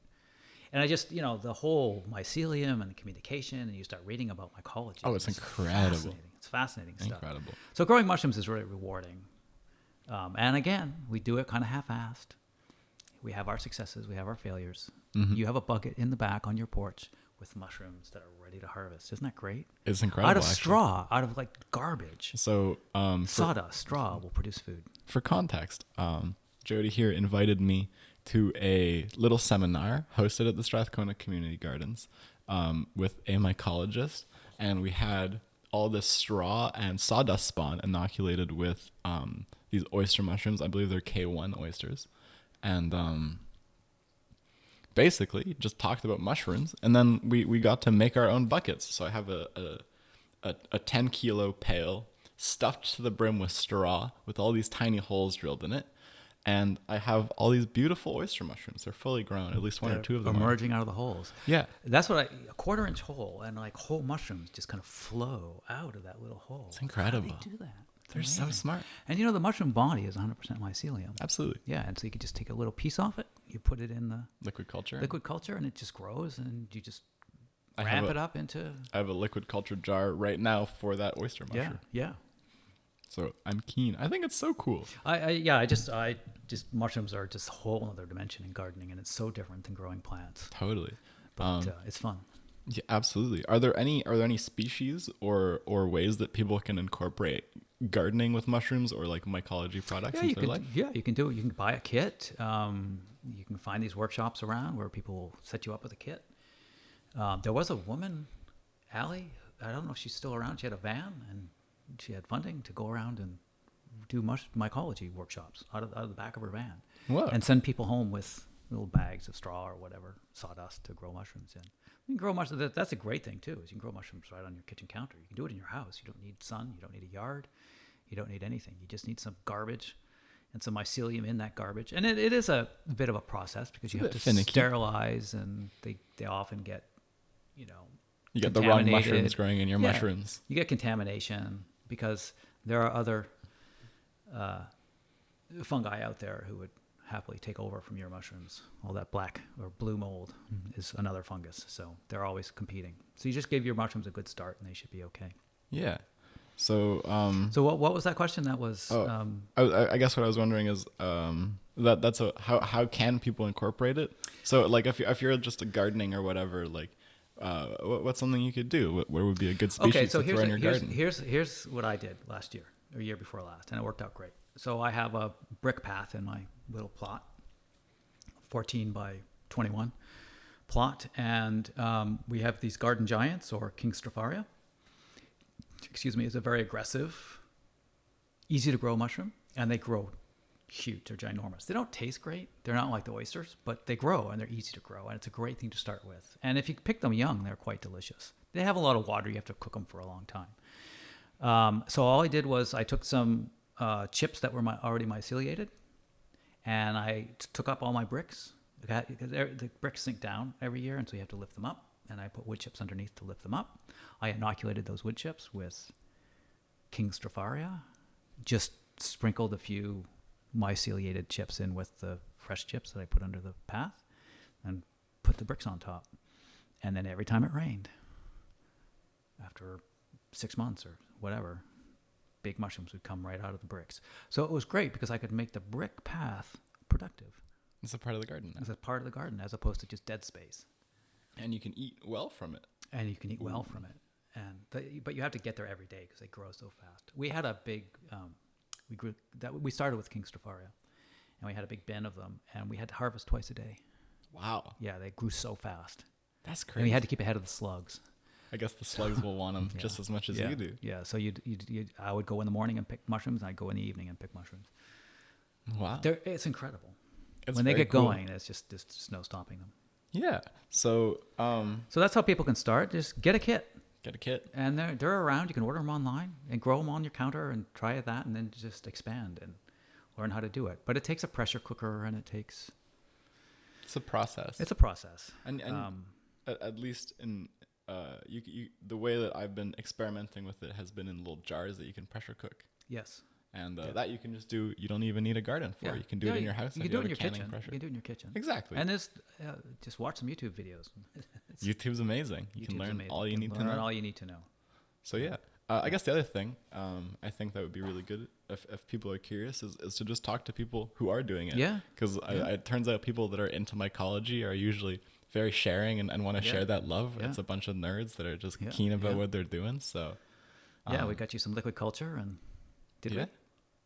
And I just, you know, the whole mycelium and the communication, and you start reading about mycology. Oh, it's incredible. Fascinating. It's fascinating stuff. Incredible. So growing mushrooms is really rewarding. And again, we do it kind of half-assed. We have our successes, we have our failures. Mm-hmm. You have a bucket in the back on your porch with mushrooms that are ready to harvest. Isn't that great? It's incredible. Out of actually. straw, out of like garbage. So Sawdust, straw will produce food. for context, Jody here invited me to a little seminar hosted at the Strathcona Community Gardens with a mycologist, and we had all this straw and sawdust spawn inoculated with these oyster mushrooms. I believe they're K1 oysters, and basically just talked about mushrooms, and then we got to make our own buckets. So I have a 10 kilo pail stuffed to the brim with straw with all these tiny holes drilled in it. And I have all these beautiful oyster mushrooms. They're fully grown. At least one or two of them are. Emerging out of the holes. Yeah. That's what a 1/4-inch hole, and like whole mushrooms just kind of flow out of that little hole. It's incredible. How do they do that? It's They're so amazing. smart. And you know, the mushroom body is 100% mycelium. Absolutely. Yeah, and so you could just take a little piece off it, you put it in the Liquid culture. liquid culture, and it just grows, and you just I ramp have it up into. I have a liquid culture jar right now for that oyster mushroom. Yeah. So I'm keen. I think it's so cool. I just mushrooms are just a whole other dimension in gardening, and it's so different than growing plants. Totally. But it's fun. Yeah, absolutely. Are there any species or ways that people can incorporate gardening with mushrooms or like mycology products into their life? You can do it. You can buy a kit. You can find these workshops around where people will set you up with a kit. There was a woman, Allie. I don't know if she's still around. She had a van, and she had funding to go around and do mycology workshops out of the back of her van. Whoa. And send people home with little bags of straw or whatever, sawdust to grow mushrooms in. You can grow mushrooms. That's a great thing too, is you can grow mushrooms right on your kitchen counter. You can do it in your house. You don't need sun. You don't need a yard. You don't need anything. You just need some garbage and some mycelium in that garbage. And it is a bit of a process because you have to finicky. sterilize, and they often get, You get the wrong mushrooms contaminated. growing in your Yeah. mushrooms. You get contamination because there are other fungi out there who would happily take over from your mushrooms. All that black or blue mold is another fungus, so they're always competing. So you just give your mushrooms a good start, and they should be okay. Yeah. So So what was that question? That was I guess what I was wondering is how can people incorporate it? So like if you're just a gardening or whatever, like what's something you could do? What would be a good species okay. So to throw in your garden? here's what I did last year or year before last, and it worked out great. So I have a brick path in my little plot, 14 by 21 plot, and we have these garden giants or King Stropharia. Excuse me, is a very aggressive, easy to grow mushroom, and they grow huge. They're ginormous. They don't taste great. They're not like the oysters, but they grow and they're easy to grow, and it's a great thing to start with. And if you pick them young, they're quite delicious. They have a lot of water. You have to cook them for a long time. So all I did was I took some chips that were already myceliated, and I took up all my bricks. Because the bricks sink down every year, and so you have to lift them up. And I put wood chips underneath to lift them up. I inoculated those wood chips with King Stropharia, just sprinkled a few myceliated chips in with the fresh chips that I put under the path, and put the bricks on top. And then every time it rained, after 6 months or whatever, big mushrooms would come right out of the bricks. So it was great because I could make the brick path productive. It's a part of the garden now. It's a part of the garden as opposed to just dead space. And you can eat well from it. And you can eat well from it. But you have to get there every day because they grow so fast. We had a big, we started with King Stropharia, and we had a big bin of them, and we had to harvest twice a day. Wow. Yeah, they grew so fast. That's crazy. And we had to keep ahead of the slugs. I guess the slugs will want them just as much as you do. Yeah, so I would go in the morning and pick mushrooms, and I'd go in the evening and pick mushrooms. Wow. It's incredible. It's when they very get cool. going, there's just no stopping them. Yeah. So So that's how people can start. Just get a kit. get a kit. And they're around. You can order them online and grow them on your counter and try that, and then just expand and learn how to do it. But it takes a pressure cooker, and It's a process. it's a process. And at least in the way that I've been experimenting with it has been in little jars that you can pressure cook. Yes. And that you can just do. You don't even need a garden for. Yeah. You can do it in your house. You if can do it have in your a canning kitchen. pressure. You can do it in your kitchen. Exactly. And just watch some YouTube videos. YouTube's amazing. You can learn all you need to know. All you need to know. So yeah, I guess the other thing I think that would be really good if people are curious is to just talk to people who are doing it. Yeah. Because it turns out people that are into mycology are usually very sharing and want to share that love. Yeah. It's a bunch of nerds that are just keen about what they're doing. So Yeah, we got you some liquid culture, and did yeah. we?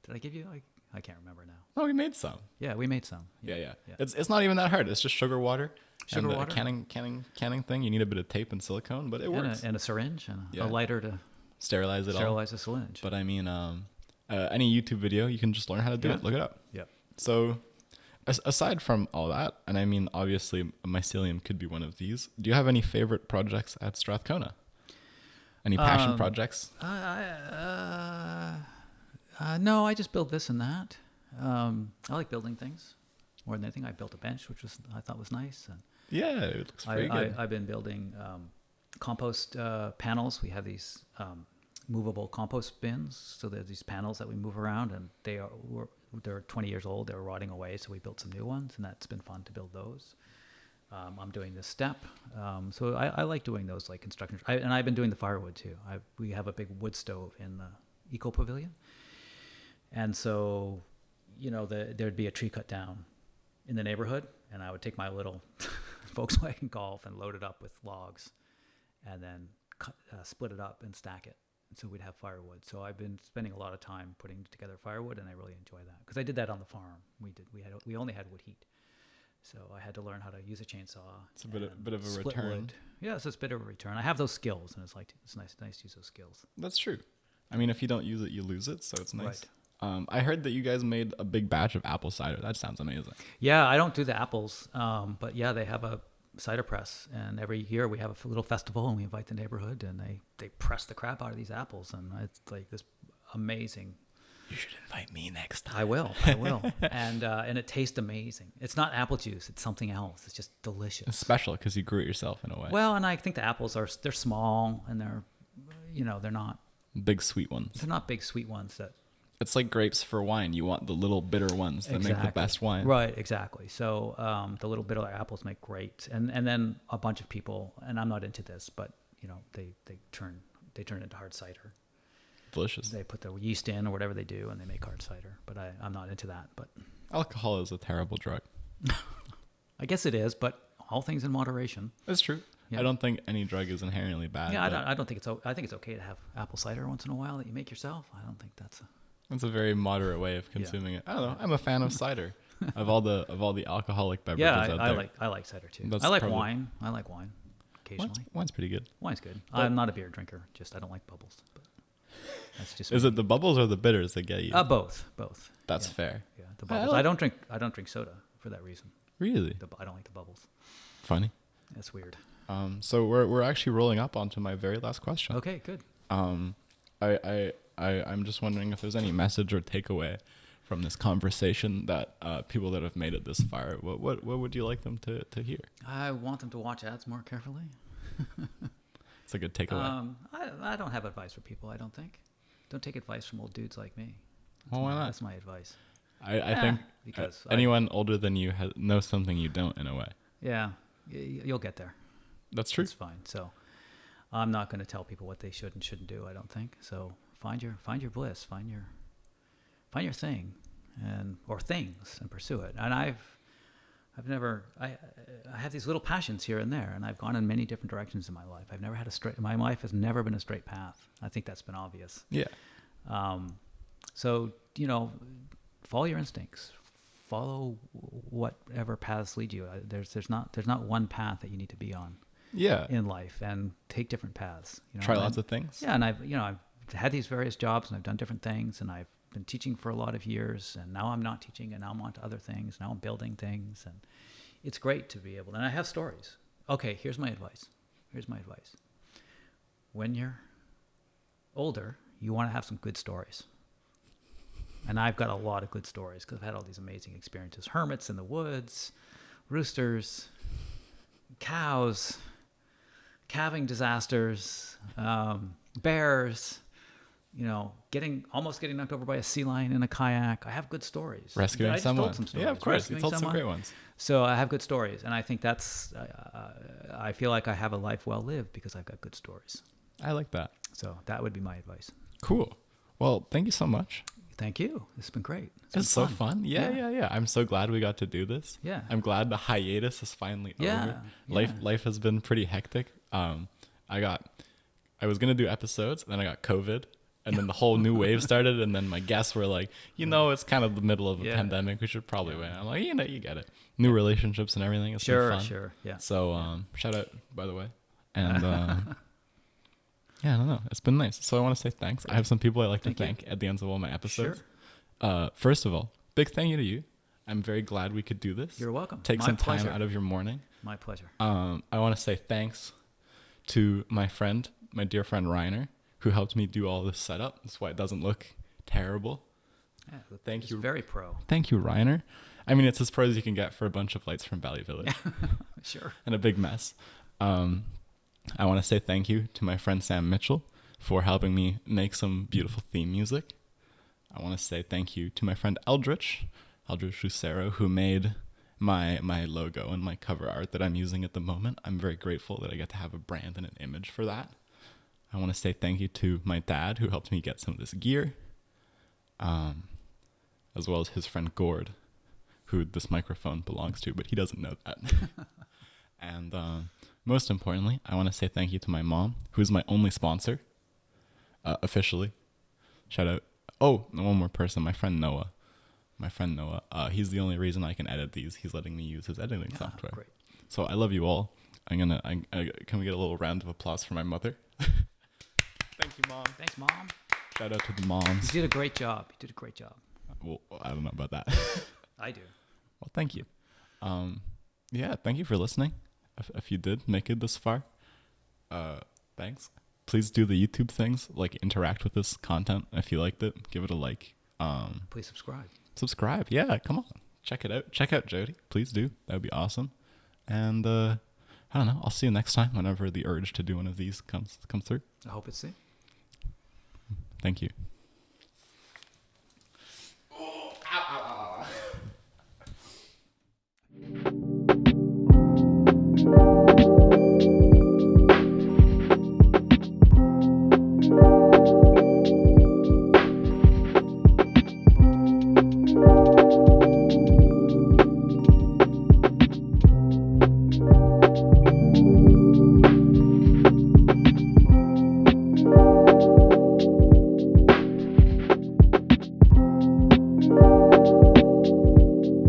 Did I give you? I can't remember now. No, we made some. Yeah, we made some. Yeah. It's not even that hard. It's just sugar water. Sugar and water. A canning thing. You need a bit of tape and silicone, but it works. And a syringe and a Yeah. lighter to Sterilize it all. sterilize the syringe. But I mean, any YouTube video, you can just learn how to do it. Look it up. Yep. So, aside from all that, and I mean, obviously, mycelium could be one of these. Do you have any favorite projects at Strathcona? Any passion projects? No, I just build this and that. I like building things more than anything. I built a bench, which I thought was nice. And Yeah, it looks pretty good. I've been building compost panels. We have these movable compost bins. So there's these panels that we move around, and they're 20 years old. They're rotting away, so we built some new ones, and that's been fun to build those. I'm doing this step. So I like doing those, like construction. And I've been doing the firewood too. We have a big wood stove in the eco pavilion. And so, there'd be a tree cut down in the neighborhood, and I would take my little Volkswagen Golf and load it up with logs, and then split it up and stack it. And so we'd have firewood. So I've been spending a lot of time putting together firewood, and I really enjoy that because I did that on the farm. We only had wood heat, so I had to learn how to use a chainsaw. It's a bit of a return. Wood. Yeah, so it's a bit of a return. I have those skills, and it's nice to use those skills. That's true. I mean, if you don't use it, you lose it. So it's nice. Right. I heard that you guys made a big batch of apple cider. That sounds amazing. Yeah, I don't do the apples, but yeah, they have a cider press, and every year we have a little festival, and we invite the neighborhood, and they press the crap out of these apples, and it's like this amazing You should invite me next time. I will. And it tastes amazing. It's not apple juice. It's something else. It's just delicious. It's special because you grew it yourself in a way. Well, and I think the apples they're small and they're not Big sweet ones. They're not big sweet ones that. It's like grapes for wine. You want the little bitter ones that make the best wine. Right, exactly. So the little bitter apples make great, and then a bunch of people, and I'm not into this, but they turn into hard cider. Delicious. They put the yeast in or whatever they do, and they make hard cider. But I'm not into that. But alcohol is a terrible drug. I guess it is, but all things in moderation. That's true. Yeah. I don't think any drug is inherently bad. Yeah, I don't think it's. I think it's okay to have apple cider once in a while that you make yourself. I don't think that's a very moderate way of consuming it. I don't know. I'm a fan of cider. of all the alcoholic beverages out there. I like cider too. That's I like wine. I like wine occasionally. Wine's pretty good. Wine's good. I'm not a beer drinker. Just I don't like bubbles. But that's just. Is it the bubbles or the bitters that get you? Both. That's fair. Yeah, the bubbles. I don't drink soda for that reason. Really? I don't like the bubbles. Funny. That's weird. So we're actually rolling up onto my very last question. Okay, good. I'm just wondering if there's any message or takeaway from this conversation that people that have made it this far, what would you like them to hear? I want them to watch ads more carefully. It's a good takeaway. I don't have advice for people, I don't think. Don't take advice from old dudes like me. Why not? That's my advice. I think because anyone older than you knows something you don't in a way. Yeah, you'll get there. That's true. It's fine. So I'm not going to tell people what they should and shouldn't do, I don't think. So find your bliss, find your thing or things and pursue it. And I have these little passions here and there, and I've gone in many different directions in my life. My life has never been a straight path. I think that's been obvious. Yeah. So, follow your instincts. Follow whatever paths lead you. There's not one path that you need to be on. Yeah. In life, and take different paths. Try lots of things. Yeah, and I've had these various jobs, and I've done different things, and I've been teaching for a lot of years, and now I'm not teaching, and now I'm on to other things. Now I'm building things, and it's great to be able. And I have stories. Okay, here's my advice. When you're older, you want to have some good stories. And I've got a lot of good stories because I've had all these amazing experiences. Hermits in the woods, roosters, cows, calving disasters, bears, almost getting knocked over by a sea lion in a kayak. I have good stories. Rescuing someone. Told some stories. Yeah, of course. You told some great ones. So I have good stories. And I think I feel like I have a life well lived because I've got good stories. I like that. So that would be my advice. Cool. Well, thank you so much. Thank you. It's been great. It's so fun. Yeah. I'm so glad we got to do this. Yeah. I'm glad the hiatus is finally over. Yeah. Life has been pretty hectic. I was going to do episodes, then I got COVID, and then the whole new wave started, and then my guests were like, it's kind of the middle of a pandemic. We should probably wait. I'm like, you get it. New relationships and everything. It's been fun. Sure. Yeah. So shout out, by the way. And yeah, I don't know. It's been nice. So I want to say thanks. I have some people I like to thank at the ends of all my episodes. Sure. First of all, big thank you to you. I'm very glad we could do this. You're welcome. Take some time out of your morning. My pleasure. I want to say thanks to my dear friend Reiner, who helped me do all this setup. That's why it doesn't look terrible. Yeah, thank you. Very pro. Thank you, Reiner. I mean, it's as pro as you can get for a bunch of lights from Valley Village. Sure. And a big mess. I want to say thank you to my friend Sam Mitchell for helping me make some beautiful theme music. I want to say thank you to my friend Eldritch Lucero, who made my logo and my cover art that I'm using at the moment. I'm very grateful that I get to have a brand and an image for that. I want to say thank you to my dad, who helped me get some of this gear, as well as his friend Gord, who this microphone belongs to, but he doesn't know that. And most importantly, I want to say thank you to my mom, who's my only sponsor, officially. Shout out. Oh, and one more person, my friend Noah. He's the only reason I can edit these. He's letting me use his editing software. Great. So I love you all. Can we get a little round of applause for my mother? Thank you, Mom. Thanks, Mom. Shout out to the moms. You did a great job. Well, I don't know about that. I do. Well, thank you. Yeah, thank you for listening. If you did make it this far, thanks. Please do the YouTube things, like interact with this content. If you liked it, give it a like Please subscribe. Subscribe. Yeah, come on. Check it out. Check out Jody. Please do. That would be awesome. And I don't know. I'll see you next time whenever the urge to do one of these comes through. I hope it's soon. Thank you.